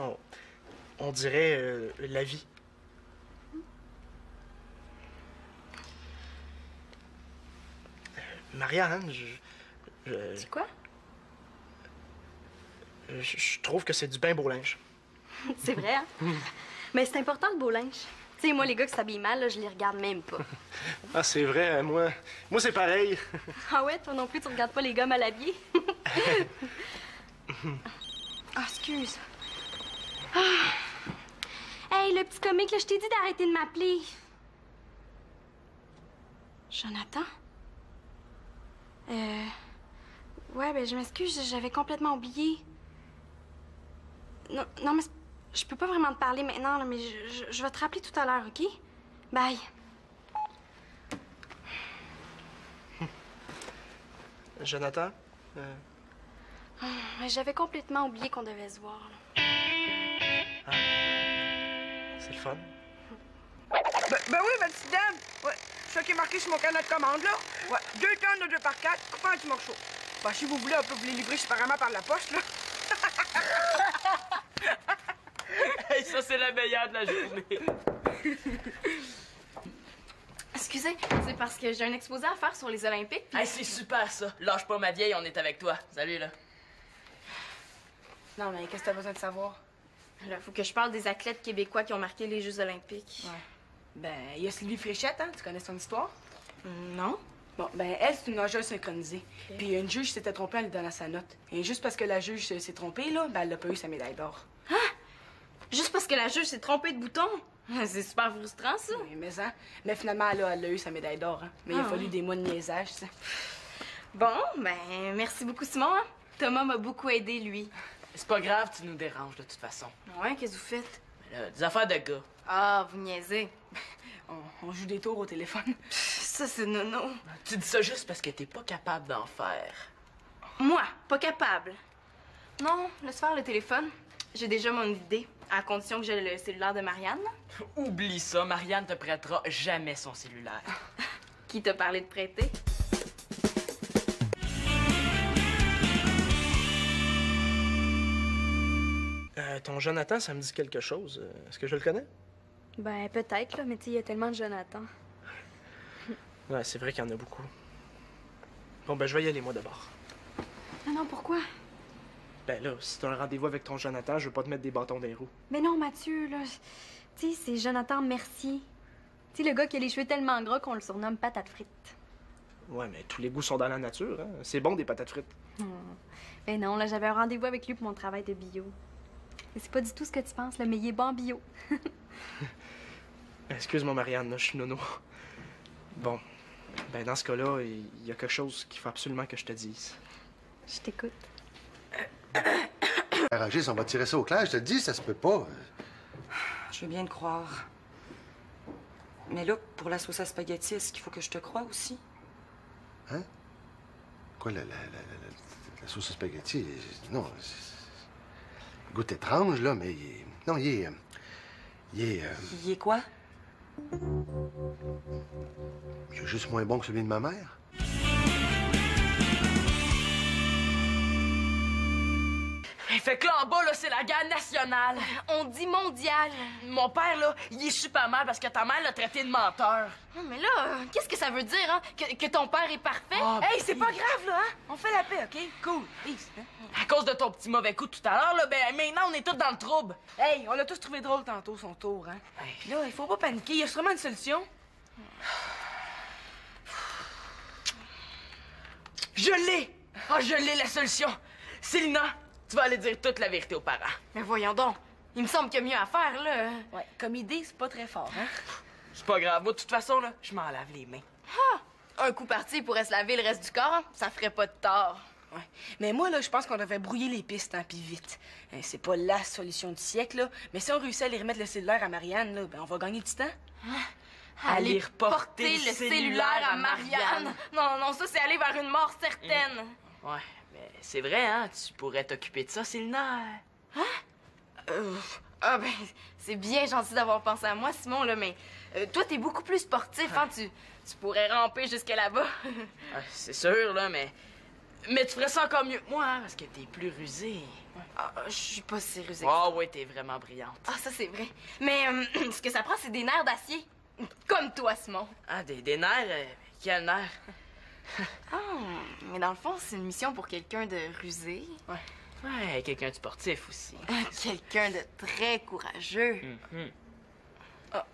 On dirait la vie. Marianne, C'est quoi? je trouve que c'est du bien beau linge. C'est vrai, hein? Mais c'est important le beau linge. Tu sais, moi, les gars qui s'habillent mal, là, je les regarde même pas. Ah, c'est vrai, moi c'est pareil. Ah ouais, toi non plus, tu regardes pas les gars mal habillés? Ah, excuse. Ah. Hey, le petit comique, là, je t'ai dit d'arrêter de m'appeler. Jonathan? Ouais, ben je m'excuse, j'avais complètement oublié. Non, mais je peux pas vraiment te parler maintenant, là, mais je vais te rappeler tout à l'heure, OK? Bye. Jonathan? Mais j'avais complètement oublié qu'on devait se voir, là. Ah. C'est le fun. Ben oui, ma petite dame. Ouais, ça qui est marqué sur mon carnet de commande, là. Ouais, 2 tonnes de 2x4, coupé en petits morceaux. Ben, si vous voulez, on peut vous les livrer séparément par la poste, là. Hey, ça, c'est la meilleure de la journée. Excusez, c'est parce que j'ai un exposé à faire sur les Olympiques. Puis... Hey, c'est super, ça. Lâche pas, ma vieille, on est avec toi. Salut, là. Non, mais qu'est-ce que t'as besoin de savoir? Là, faut que je parle des athlètes québécois qui ont marqué les Jeux olympiques. Ouais. Ben, il y a Sylvie Fléchette, hein? Tu connais son histoire? Non? Bon, ben, elle, c'est une nageuse synchronisée. Okay. Puis une juge s'était trompée en lui donnant sa note. Et juste parce que la juge s'est trompée, là, ben, elle n'a pas eu sa médaille d'or. Ah! Juste parce que la juge s'est trompée de bouton? C'est super frustrant, ça. Oui, mais finalement, elle a eu sa médaille d'or, hein. Mais il a fallu des mois de niaisage, ça. Bon, ben, merci beaucoup, Simon. Hein? Thomas m'a beaucoup aidé, lui. C'est pas grave, tu nous déranges, de toute façon. Ouais, qu'est-ce que vous faites? Mais là, des affaires de gars. Ah, vous niaisez. On joue des tours au téléphone. Ça, c'est nono. Tu dis ça juste parce que t'es pas capable d'en faire. Moi, pas capable. Non, laisse faire le téléphone. J'ai déjà mon idée, à condition que j'ai le cellulaire de Marianne. Oublie ça, Marianne te prêtera jamais son cellulaire. Qui t'a parlé de prêter? Ton Jonathan, ça me dit quelque chose. Est-ce que je le connais? Ben, peut-être, là, mais tu sais, il y a tellement de Jonathan. Ouais, c'est vrai qu'il y en a beaucoup. Bon, ben, je vais y aller, moi, d'abord. Non, pourquoi? Ben là, si t'as un rendez-vous avec ton Jonathan, je veux pas te mettre des bâtons dans les roues. Mais non, Mathieu, là, tu sais, c'est Jonathan Mercier. Tu sais, le gars qui a les cheveux tellement gras qu'on le surnomme patate frite. Ouais, mais tous les goûts sont dans la nature, hein. C'est bon, des patates frites. Ben non, là, j'avais un rendez-vous avec lui pour mon travail de bio. Mais c'est pas du tout ce que tu penses, là, mais il est bon en bio. Excuse-moi, Marianne, là, je suis nono. Bon, ben dans ce cas-là, il y a quelque chose qu'il faut absolument que je te dise. Je t'écoute. Régis, on va tirer ça au clair, je te le dis, ça se peut pas. Je veux bien te croire. Mais là, pour la sauce à spaghetti, est-ce qu'il faut que je te croie aussi? Hein? Quoi, la sauce à spaghetti? Non, goût étrange, là, mais non, il est... Il est quoi? Il est juste moins bon que celui de ma mère. Fait que là, en bas, là, c'est la guerre nationale. On dit mondial. Mon père, là, il est super mal parce que ta mère l'a traité de menteur. Oh, mais là, qu'est-ce que ça veut dire, hein? Que ton père est parfait? Ah, Hey, c'est pas grave, là, hein? On fait la paix, OK? Cool. Hey, À cause de ton petit mauvais coup tout à l'heure, là, ben maintenant, on est tous dans le trouble. hey, on l'a tous trouvé drôle tantôt, son tour, hein? Puis là, il faut pas paniquer, il y a sûrement une solution. Je l'ai! Ah, je l'ai, la solution! Célina, tu vas aller dire toute la vérité aux parents. Mais voyons donc. Il me semble qu'il y a mieux à faire, là. Ouais, comme idée, c'est pas très fort, hein? C'est pas grave, moi, de toute façon, là, je m'en lave les mains. Un coup parti, il pourrait se laver le reste du corps. Hein? Ça ferait pas de tort. Ouais. Mais moi, là, je pense qu'on devrait brouiller les pistes, hein, puis vite. C'est pas la solution du siècle, là, mais si on réussit à aller remettre le cellulaire à Marianne, là, ben on va gagner du temps. Aller porter reporter le cellulaire à Marianne. Non, non, ça, c'est aller vers une mort certaine. Ouais, mais c'est vrai, hein, tu pourrais t'occuper de ça, Célina. Ah, ben, c'est bien gentil d'avoir pensé à moi, Simon, là, mais toi, t'es beaucoup plus sportif, hein. Tu pourrais ramper jusque là-bas. C'est sûr, là, mais tu ferais ça encore mieux que moi, hein, parce que t'es plus rusé. Ah, je suis pas si rusée. Ah ouais, t'es vraiment brillante. Ah, ça, c'est vrai. Mais ce que ça prend, c'est des nerfs d'acier. Comme toi, Simon. Ah, des nerfs? Quel nerf? Ah, mais dans le fond, c'est une mission pour quelqu'un de rusé. Ouais, quelqu'un de sportif aussi. Quelqu'un de très courageux. Ah,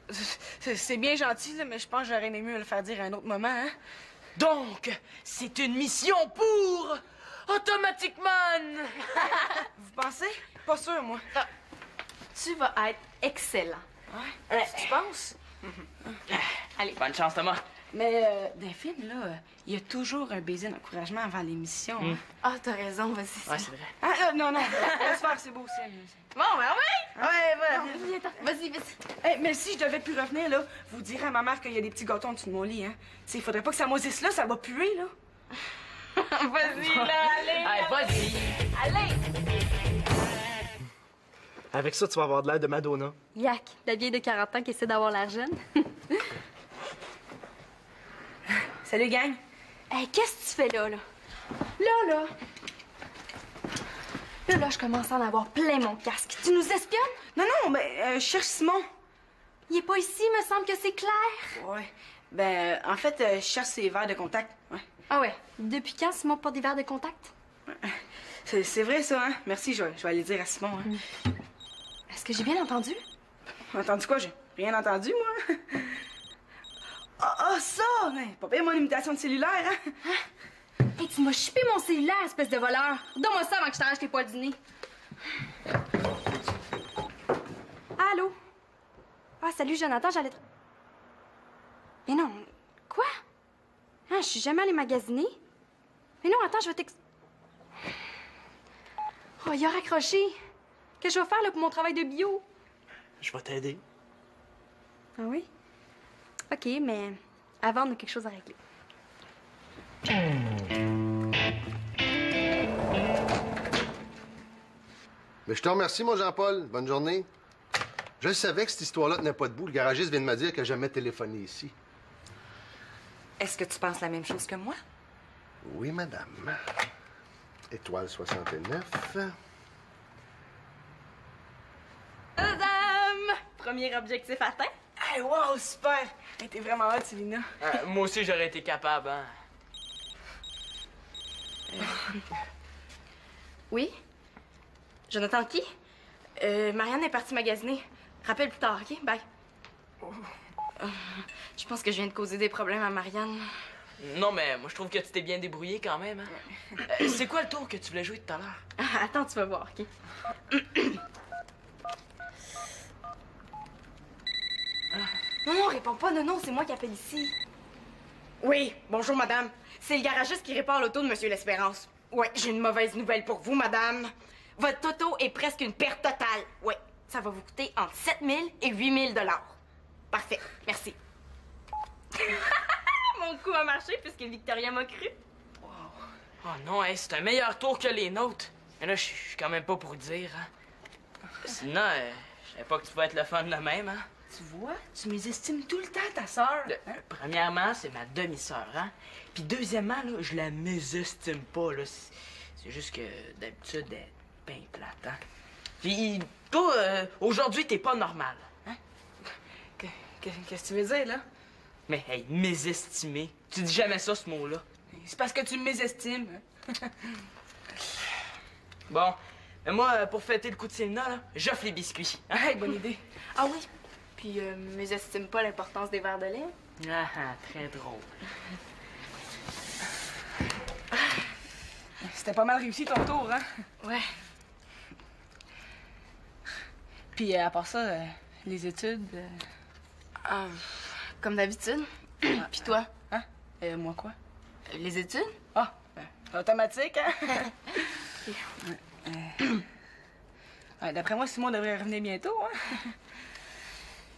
c'est bien gentil, là, mais je pense que j'aurais aimé mieux le faire dire à un autre moment, hein? Donc, c'est une mission pour Automatic Man! Vous pensez? Pas sûr, moi. Tu vas être excellent. Tu penses? Allez. Bonne chance, Thomas. Mais dans les films, là, il y a toujours un baiser d'encouragement avant l'émission. Hein? Ah, t'as raison, vas-y. Ouais, c'est vrai. Ah, non, laisse faire, c'est beau aussi. Bon, ben oui! Ouais, voilà. Vas-y, vas-y. Hey, mais si je devais plus revenir, là, vous direz à ma mère qu'il y a des petits gâteaux en dessous de mon lit, hein. Tu sais, il faudrait pas que ça moisisse là, ça va puer, là. Vas-y, là, allez! Allez, vas-y! Allez! Avec ça, tu vas avoir de l'air de Madonna. Yak, la vieille de 40 ans qui essaie d'avoir l'air jeune. Salut, gang. Hey, qu'est-ce que tu fais là? Là, je commence à en avoir plein mon casque. Tu nous espionnes? Non, mais je cherche Simon. Il est pas ici, me semble que c'est clair. Ouais. Ben, en fait, je cherche ses verres de contact. Ouais. Ah ouais? Depuis quand Simon porte des verres de contact? C'est vrai, ça, hein? Merci, je vais aller dire à Simon, hein. Est-ce que j'ai bien entendu? Entendu quoi? J'ai rien entendu, moi. Ah, ça! Ouais, pas pire mon imitation de cellulaire, hein? Hey, tu m'as chipé mon cellulaire, espèce de voleur! Donne-moi ça avant que je t'arrache les poils du nez. Allô? Ah, salut, Jonathan, j'allais te... Mais non, quoi? Ah, je suis jamais allée magasiner. Mais non, attends, je vais Oh, il a raccroché. Qu'est-ce que je vais faire, là, pour mon travail de bio? Je vais t'aider. Ah oui? OK, mais avant, on a quelque chose à régler. Mais je te remercie, mon Jean-Paul. Bonne journée. Je savais que cette histoire-là tenait pas debout. Le garagiste vient de me dire qu'il n'a jamais téléphoné ici. Est-ce que tu penses la même chose que moi? Oui, madame. Étoile 69. Tadam! Premier objectif atteint. Hey, wow, super! Hey, t'es vraiment hot, Célina. Moi aussi, j'aurais été capable, hein. Oui? Jonathan qui? Marianne est partie magasiner. Rappelle plus tard, OK? Bye. Je pense que je viens de causer des problèmes à Marianne. Non, mais moi, je trouve que tu t'es bien débrouillé quand même, hein. C'est quoi le tour que tu voulais jouer tout à l'heure? Attends, tu vas voir, OK? Non, réponds pas. Non, c'est moi qui appelle ici. Oui, bonjour, madame. C'est le garagiste qui répare l'auto de Monsieur L'Espérance. Ouais, j'ai une mauvaise nouvelle pour vous, madame. Votre auto est presque une perte totale. Ouais, ça va vous coûter entre 7 000 et 8 000 $. Parfait, merci. Mon coup a marché puisque Victoria m'a cru. Oh non, hey, c'est un meilleur tour que les nôtres. Mais là, je suis quand même pas pour dire, hein. Sinon, je savais pas que tu pouvais être le fun de même, hein. Tu vois, tu mésestimes tout le temps, ta sœur. Premièrement, c'est ma demi-sœur, hein. Puis deuxièmement, là, je la mésestime pas, là. C'est juste que, d'habitude, ben plate, hein? Puis, toi, aujourd'hui, t'es pas normal, hein? Qu'est-ce que tu veux dire, là? Mais, hey, mésestimer. Tu dis jamais ça, ce mot-là. C'est parce que tu mésestimes, hein? Bon, mais moi, pour fêter le coup de Célina, là, j'offre les biscuits. Hey, bonne idée. Ah oui? Puis, mésestime pas l'importance des verres de lait? Ah, très drôle. C'était pas mal réussi ton tour, hein? Ouais. Puis, à part ça, les études... Comme d'habitude. Puis toi? Hein? Moi quoi? Les études? Ah, automatique, hein? D'après moi, Simon devrait revenir bientôt, hein?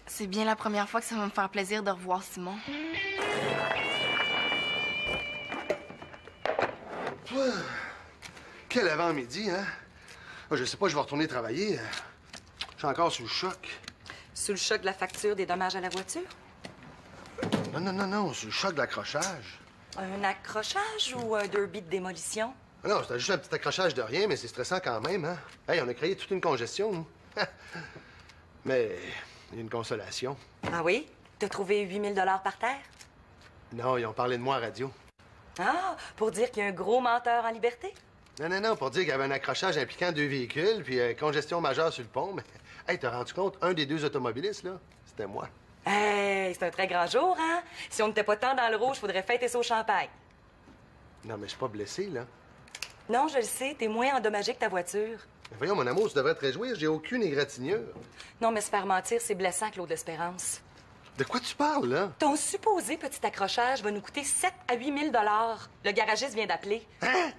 C'est bien la première fois que ça va me faire plaisir de revoir Simon. Quel avant-midi, hein? Je sais pas, je vais retourner travailler. Je suis encore sous le choc. Sous le choc de la facture des dommages à la voiture? Non, sous le choc de l'accrochage. Un accrochage ou un derby de démolition? Non, c'était juste un petit accrochage de rien, mais c'est stressant quand même, hein? Hey, on a créé toute une congestion, nous. Mais il y a une consolation. Ah oui? T'as trouvé 8 000 $ par terre? Non, ils ont parlé de moi à radio. Ah, pour dire qu'il y a un gros menteur en liberté? Non, pour dire qu'il y avait un accrochage impliquant 2 véhicules, puis congestion majeure sur le pont, mais... Hey, t'as rendu compte, un des 2 automobilistes, là, c'était moi. Hey, c'est un très grand jour, hein? Si on n'était pas tant dans le rouge, faudrait fêter ça au champagne. Non, mais je suis pas blessé, là. Non, je le sais, t'es moins endommagé que ta voiture. Mais voyons, mon amour, tu devrais te réjouir, j'ai aucune égratignure. Non, mais se faire mentir, c'est blessant, Claude L'Espérance. De quoi tu parles, là? Ton supposé petit accrochage va nous coûter 7 à 8 000 $. Le garagiste vient d'appeler. Hein?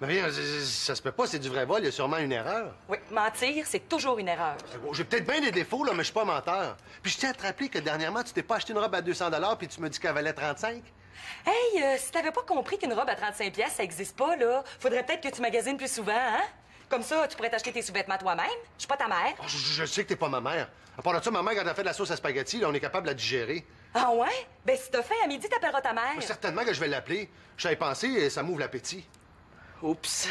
Mais voyons, ça se peut pas, c'est du vrai vol, il y a sûrement une erreur. Oui, mentir, c'est toujours une erreur. Bon, j'ai peut-être bien des défauts, là, mais je suis pas menteur. Puis je tiens à te rappeler que dernièrement, tu t'es pas acheté une robe à 200 $ puis tu me dis qu'elle valait 35. Hey, si t'avais pas compris qu'une robe à 35 $, ça existe pas, là, faudrait peut-être que tu magasines plus souvent, hein? Comme ça, tu pourrais t'acheter tes sous-vêtements toi-même. Je suis pas ta mère. Oh, je sais que t'es pas ma mère. À part de ça, ma mère, quand elle a fait de la sauce à spaghetti, là, on est capable de la digérer. Ah ouais? Ben, si t'as faim à midi, t'appelleras ta mère. Certainement que je vais l'appeler. J'avais pensé et ça m'ouvre l'appétit. Oups.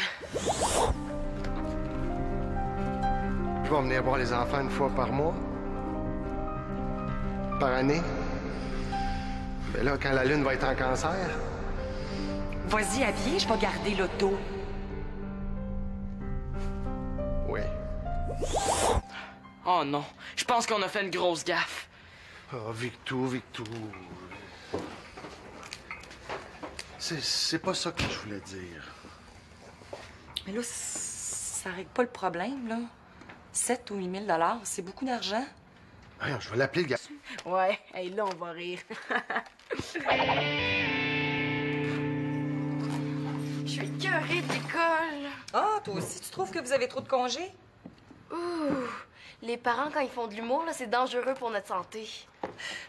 Je vais venir voir les enfants une fois par mois. Par année. Mais là, quand la lune va être en cancer... Vas-y, habillé, je vais garder l'auto. Oui. Oh non, je pense qu'on a fait une grosse gaffe. Oh, Victou. C'est pas ça que je voulais dire. Mais là, ça règle pas le problème, là. 7 ou 8 000 $, c'est beaucoup d'argent. Voyons, je vais l'appeler, le gars. Ouais, hey, là, on va rire. Je suis écœurée de l'école. Ah, toi aussi, tu trouves que vous avez trop de congés? Ouh, les parents, quand ils font de l'humour, là, c'est dangereux pour notre santé.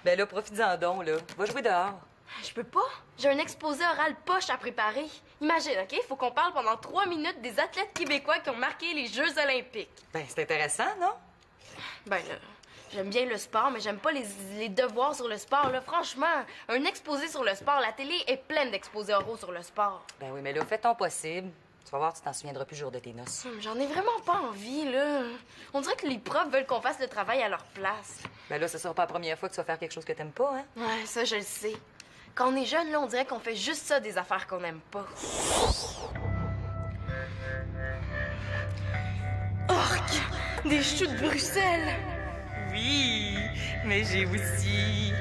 Ben là, profites-en donc, là. Va jouer dehors. Je peux pas. J'ai un exposé oral poche à préparer. Imagine, OK? Faut qu'on parle pendant 3 minutes des athlètes québécois qui ont marqué les Jeux olympiques. Ben, c'est intéressant, non? Ben là, j'aime bien le sport, mais j'aime pas les devoirs sur le sport. Là, franchement, un exposé sur le sport, la télé est pleine d'exposés oraux sur le sport. Ben oui, mais là, fais ton possible. Tu vas voir, tu t'en souviendras plus le jour de tes noces. J'en ai vraiment pas envie, là. On dirait que les profs veulent qu'on fasse le travail à leur place. Ben là, ce sera pas la première fois que tu vas faire quelque chose que t'aimes pas, hein? Ouais, ça, je le sais. Quand on est jeune, là, on dirait qu'on fait juste ça des affaires qu'on aime pas. Orc! Des choux de Bruxelles! Oui, mais j'ai aussi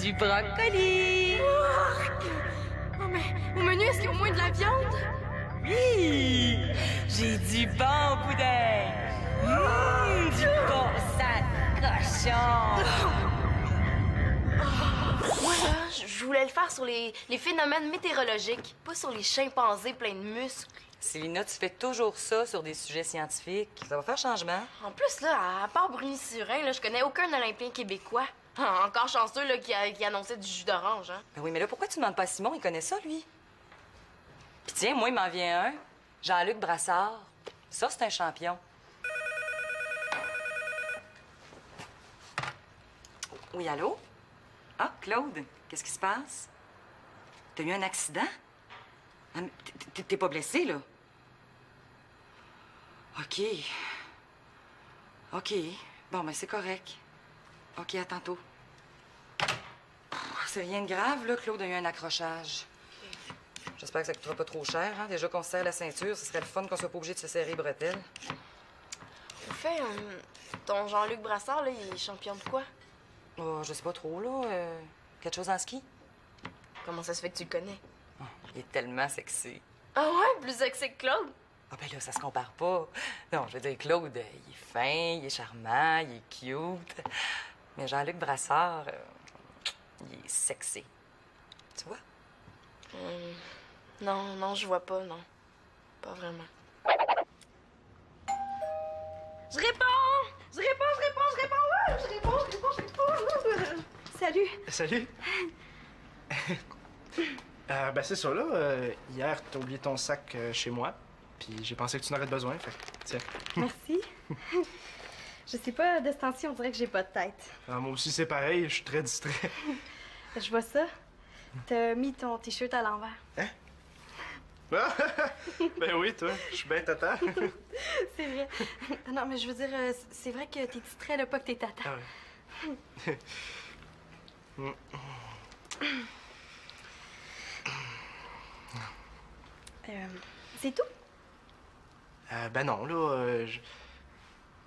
du brocoli. Orc! Oh, mais au menu, est-ce qu'il y a au moins de la viande? Oui, j'ai du bon boudin. Du bon sac cochon. Moi, là, je voulais le faire sur les phénomènes météorologiques, pas sur les chimpanzés pleins de muscles. Célina, tu fais toujours ça sur des sujets scientifiques. Ça va faire changement. En plus, là, à part Bruni Surin, là, je connais aucun Olympien québécois. Ah, encore chanceux, là, qui annonçait du jus d'orange, hein. Ben oui, mais là, pourquoi tu demandes pas à Simon? Il connaît ça, lui. Puis tiens, moi, il m'en vient un. Jean-Luc Brassard. Ça, c'est un champion. Oui, allô? Ah, Claude, qu'est-ce qui se passe? T'as eu un accident? Ah, mais t'es pas blessé, là? OK. OK. Bon, ben c'est correct. OK, à tantôt. C'est rien de grave, là. Claude a eu un accrochage. J'espère que ça coûtera pas trop cher, hein. Déjà qu'on se serre la ceinture, ce serait le fun qu'on soit pas obligé de se serrer les bretelles. Au fait, ton Jean-Luc Brassard, là, il est champion de quoi? Oh, je sais pas trop, là. Quelque chose en ski? Comment ça se fait que tu le connais? Oh, il est tellement sexy. Ah ouais? Plus sexy que Claude? Ah ben là, ça se compare pas. Non, je veux dire, Claude, il est fin, il est charmant, il est cute. Mais Jean-Luc Brassard, il est sexy. Tu vois? Non, je vois pas, non. Pas vraiment. Je réponds! Salut! Salut! Ben c'est ça, là. Hier, t'as oublié ton sac chez moi, puis j'ai pensé que tu en aurais besoin, fait que, tiens. Merci. Je sais pas, de ce temps-ci, on dirait que j'ai pas de tête. Ah, moi aussi, c'est pareil, je suis très distrait. Je vois ça. T'as mis ton t-shirt à l'envers. Hein? Ben oui, toi, je suis bien tata. C'est vrai. Non, mais je veux dire, c'est vrai que t'es distrait, là, pas que t'es tata. Ah ouais. C'est tout? Ben non, là,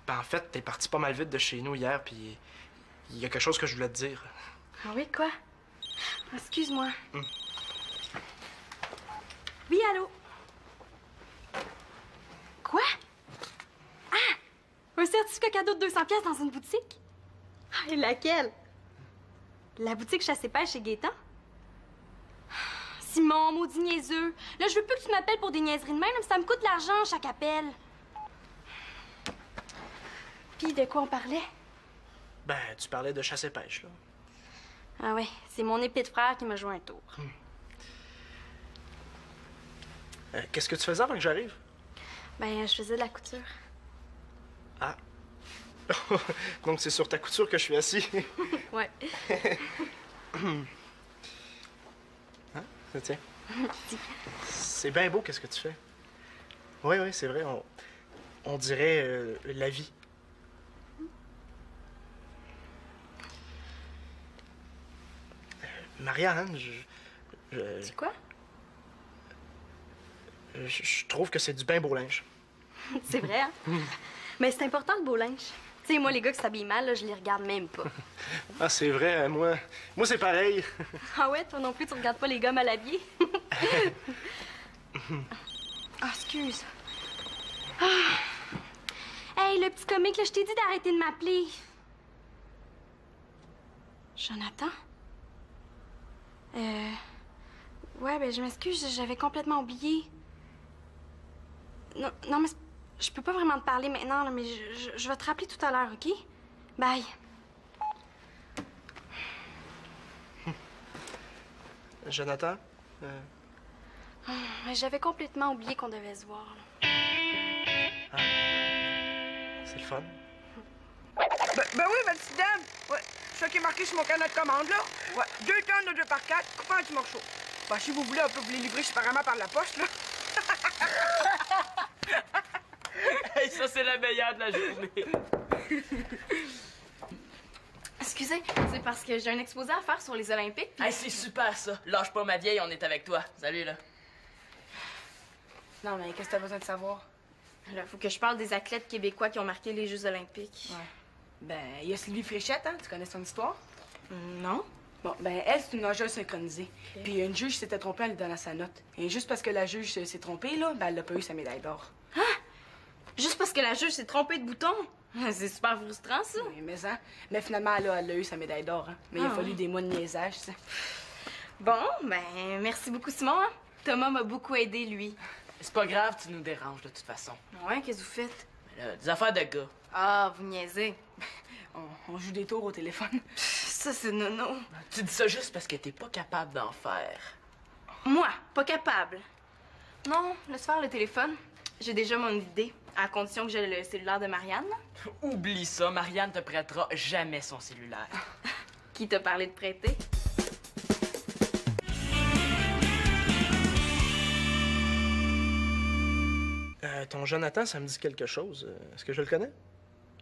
ben en fait, t'es parti pas mal vite de chez nous hier, puis il y a quelque chose que je voulais te dire. Ah oui, quoi? Excuse-moi. Oui, allô? Quoi? Ah! Un certificat cadeau de 200 pièces dans une boutique? Ah, et laquelle? La boutique chasse-et-pêche chez Gaétan? Simon, maudit niaiseux. Là, je veux plus que tu m'appelles pour des niaiseries de même, ça me coûte de l'argent chaque appel. Puis de quoi on parlait? Ben, tu parlais de chasse et pêche, là. Ah ouais, c'est mon épée de frère qui m'a joué un tour. Qu'est-ce que tu faisais avant que j'arrive? Ben, je faisais de la couture. Ah. Donc c'est sur ta couture que je suis assis. Ouais. Hein? Ça tient. C'est bien beau, qu'est-ce que tu fais? Oui, c'est vrai. On dirait la vie. Marianne, C'est quoi? je trouve que c'est du bien beau linge. C'est vrai, hein? Mais c'est important le beau linge. Tu sais, moi, les gars qui s'habillent mal, là, je les regarde même pas. Ah, c'est vrai, moi c'est pareil. Ah ouais, toi non plus, tu regardes pas les gars mal habillés? Ah, excuse. Ah. Hey, le petit comique, là, je t'ai dit d'arrêter de m'appeler. Jonathan? Ouais, ben je m'excuse, j'avais complètement oublié. Non, mais je peux pas vraiment te parler maintenant, là, mais je vais te rappeler tout à l'heure, OK? Bye. Jonathan? J'avais complètement oublié qu'on devait se voir. Ah. C'est le fun. Ben oui, ma petite dame. Ouais. Ça qui est marqué sur mon carnet de commande, là. Ouais. 2 tonnes de 2x4, coupé en petits morceaux. Ben, si vous voulez, on peut vous les livrer séparément par la poste, là. Hey, ça, c'est la meilleure de la journée. Excusez, c'est parce que j'ai un exposé à faire sur les Olympiques. Hey, c'est super, ça. Lâche pas, ma vieille, on est avec toi. Salut, là. Non, mais qu'est-ce que t'as besoin de savoir? Là, faut que je parle des athlètes québécois qui ont marqué les Jeux olympiques. Ouais. Ben, il y a Sylvie Fréchette, hein? Tu connais son histoire? Non? Bon, ben, elle, c'est une nageuse synchronisée. Puis une juge s'était trompée en lui donnant sa note. Et juste parce que la juge s'est trompée, là, ben, elle a pas eu sa médaille d'or. Juste parce que la juge s'est trompée de bouton? C'est super frustrant, ça. Mais, hein? Mais finalement, elle a eu sa médaille d'or, hein? Mais il a fallu des mois de niaisage, ça. Bon, ben, merci beaucoup, Simon. Hein? Thomas m'a beaucoup aidé, lui. C'est pas grave, tu nous déranges, de toute façon. Ouais, qu'est-ce que vous faites? Mais là, des affaires de gars. Ah, vous niaisez. On joue des tours au téléphone. Ça, c'est nono. Tu dis ça juste parce que t'es pas capable d'en faire. Moi, pas capable. Non, laisse faire le téléphone. J'ai déjà mon idée, à condition que j'ai le cellulaire de Marianne. Oublie ça, Marianne te prêtera jamais son cellulaire. Qui t'a parlé de prêter? Ton Jonathan, ça me dit quelque chose. Est-ce que je le connais?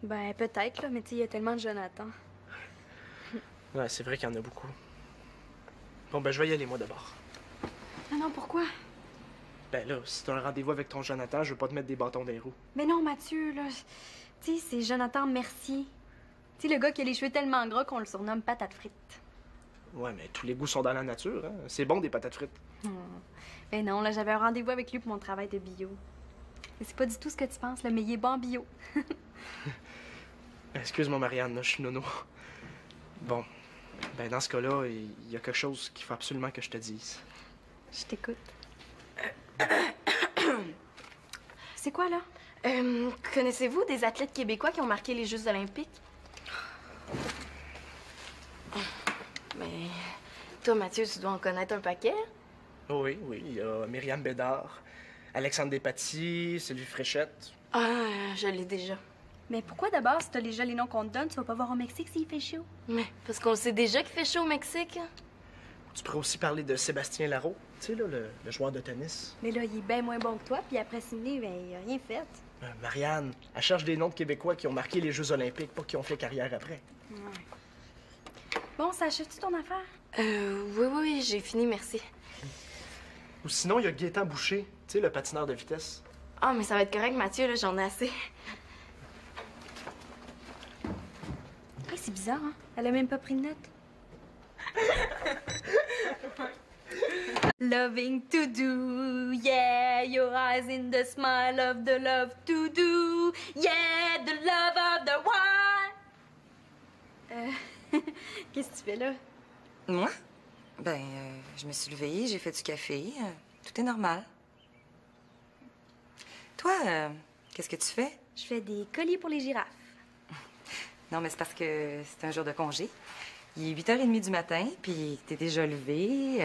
Ben, peut-être, là, mais tu sais, il y a tellement de Jonathan. Ouais, c'est vrai qu'il y en a beaucoup. Bon, ben, je vais y aller, moi, d'abord. Non, pourquoi? Ben là, si t'as un rendez-vous avec ton Jonathan, je veux pas te mettre des bâtons dans les roues. Mais non, Mathieu, là. Tu sais, c'est Jonathan Mercier. Tu sais, le gars qui a les cheveux tellement gras qu'on le surnomme patate frite. Ouais, mais tous les goûts sont dans la nature, hein. C'est bon, des patates frites. Ben non, là, j'avais un rendez-vous avec lui pour mon travail de bio. Et c'est pas du tout ce que tu penses, là, mais il est bon en bio. Excuse-moi, Marianne, là, je suis nono. Bon, ben dans ce cas-là, il y a quelque chose qu'il faut absolument que je te dise. Je t'écoute. C'est quoi, là? Connaissez-vous des athlètes québécois qui ont marqué les Jeux olympiques? Mais toi, Mathieu, tu dois en connaître un paquet. Oh oui, oui, il y a Myriam Bédard, Alexandre Despatie, Sylvie Fréchette. Ah, je l'ai déjà. Mais pourquoi d'abord, si t'as déjà les noms qu'on te donne, tu vas pas voir au Mexique s'il fait chaud? Mais parce qu'on sait déjà qu'il fait chaud au Mexique. Tu pourrais aussi parler de Sébastien Larreau, tu sais, là, le joueur de tennis. Mais là, il est bien moins bon que toi, puis après Sydney, ben, il a rien fait. Marianne, elle cherche des noms de Québécois qui ont marqué les Jeux olympiques, pas qui ont fait carrière après. Bon, ça achète-tu ton affaire? Oui, j'ai fini, merci. Ou sinon, il y a Gaétan Boucher, tu sais, le patineur de vitesse. Ah, mais ça va être correct, Mathieu, là, j'en ai assez. Hey, c'est bizarre, hein? Elle a même pas pris de notes. Loving to do, yeah, your eyes in the smile of the love to do, yeah, the love of the one. Qu'est-ce que tu fais là? Moi? Ben, je me suis levée, j'ai fait du café. Tout est normal. Toi, qu'est-ce que tu fais? Je fais des colliers pour les girafes. Non, mais c'est parce que c'est un jour de congé. Il est 8h30 du matin, puis t'es déjà levé,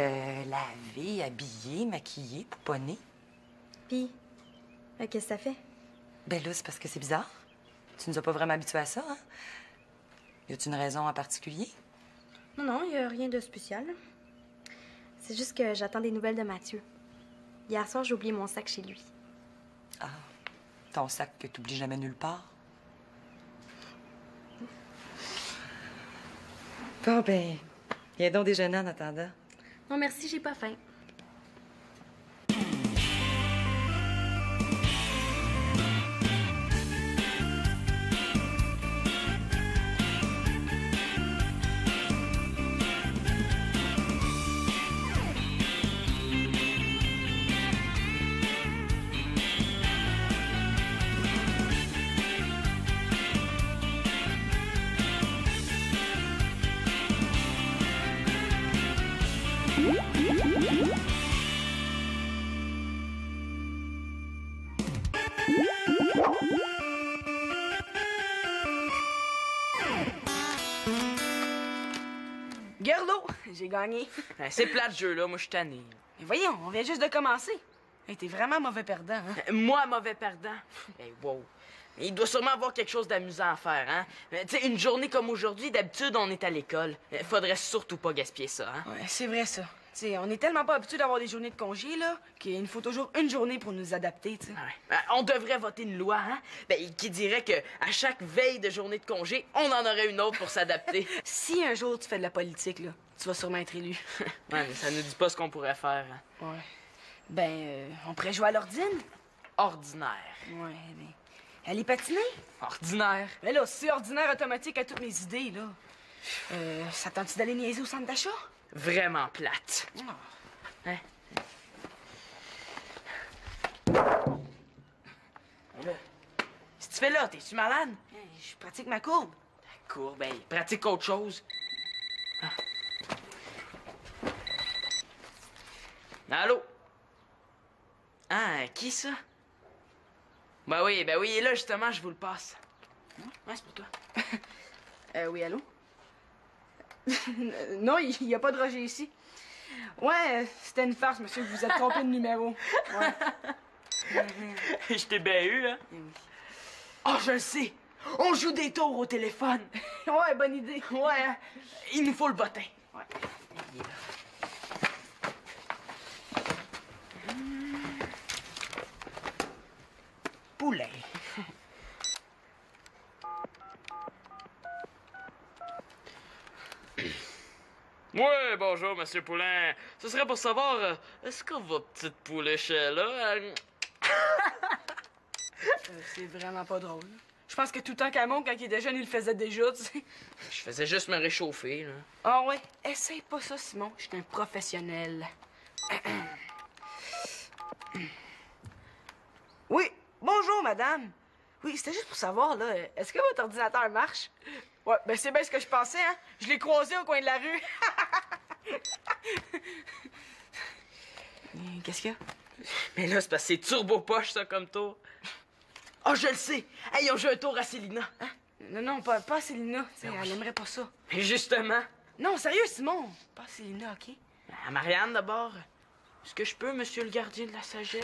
lavé, habillé, maquillé, pouponné. Puis, qu'est-ce que ça fait? Ben là, c'est parce que c'est bizarre. Tu nous as pas vraiment habitués à ça, hein? Y a-t-il une raison en particulier? Non, il y a rien de spécial. C'est juste que j'attends des nouvelles de Mathieu. Hier soir, j'ai oublié mon sac chez lui. Ah, ton sac que t'oublies jamais nulle part. Bon, ben, viens donc déjeuner en attendant. Non, merci, j'ai pas faim. Gerlo, j'ai gagné. C'est plate, ce jeu-là. Moi, je suis tanné. Mais voyons, on vient juste de commencer. Hey, t'es vraiment mauvais perdant, hein? Moi, mauvais perdant. Hey, wow. Il doit sûrement avoir quelque chose d'amusant à faire, hein? Tu sais, une journée comme aujourd'hui, d'habitude, on est à l'école. Faudrait surtout pas gaspiller ça, hein? Ouais, c'est vrai, ça. Tu sais, on est tellement pas habitués d'avoir des journées de congé, là, qu'il nous faut toujours une journée pour nous adapter, tu sais. Ouais. On devrait voter une loi, hein? Qui dirait que à chaque veille de journée de congé, on en aurait une autre pour s'adapter. Si un jour tu fais de la politique, là, tu vas sûrement être élu. Ouais, mais ça nous dit pas ce qu'on pourrait faire, hein? Ouais. Ben, on pourrait jouer à l'ordine. Ordinaire. Ouais, ben... Elle est patinée? Ordinaire. Mais là, c'est ordinaire automatique à toutes mes idées, là. Ça tente-tu d'aller niaiser au centre d'achat? Vraiment plate. Oh. Hein? Là, si tu fais là, t'es-tu malade? Je pratique ma courbe. La courbe, ben, pratique autre chose. Ah. Allô? Ah, qui ça? Ben oui, là, justement, je vous le passe. Ouais, c'est pour toi. Oui, allô? Non, il n'y a pas de Roger ici. Ouais, c'était une farce, monsieur, vous vous êtes trompé de numéro. Ouais. Je t'ai bien eu, hein? Oh, je le sais! On joue des tours au téléphone! Ouais, bonne idée. Ouais, hein? Il nous faut le bottin. Ouais. Il est là. Poulain. Oui, bonjour, Monsieur Poulain. Ce serait pour savoir, est-ce que votre petite pouliche est là? C'est vraiment pas drôle. Je pense que tout le temps qu'Amon, quand il était jeune, il le faisait déjà, tu sais. Je faisais juste me réchauffer, là. Ah ouais, essaye pas ça, Simon. Je suis un professionnel. Oui, bonjour, madame. Oui, c'était juste pour savoir, là, est-ce que votre ordinateur marche? Ouais, ben c'est bien ce que je pensais, hein. Je l'ai croisé au coin de la rue. Qu'est-ce qu'il y a? Mais là, c'est parce que c'est turbo-poche, ça, comme tour. Ah, je le sais! Hey, ils ont joué un tour à Célina. Hein? Non, pas à Célina. Tu sais, elle aimerait pas ça. Mais justement. Non, sérieux, Simon. Pas à Célina, OK? À Marianne, d'abord. Est-ce que je peux, monsieur le gardien de la sagesse?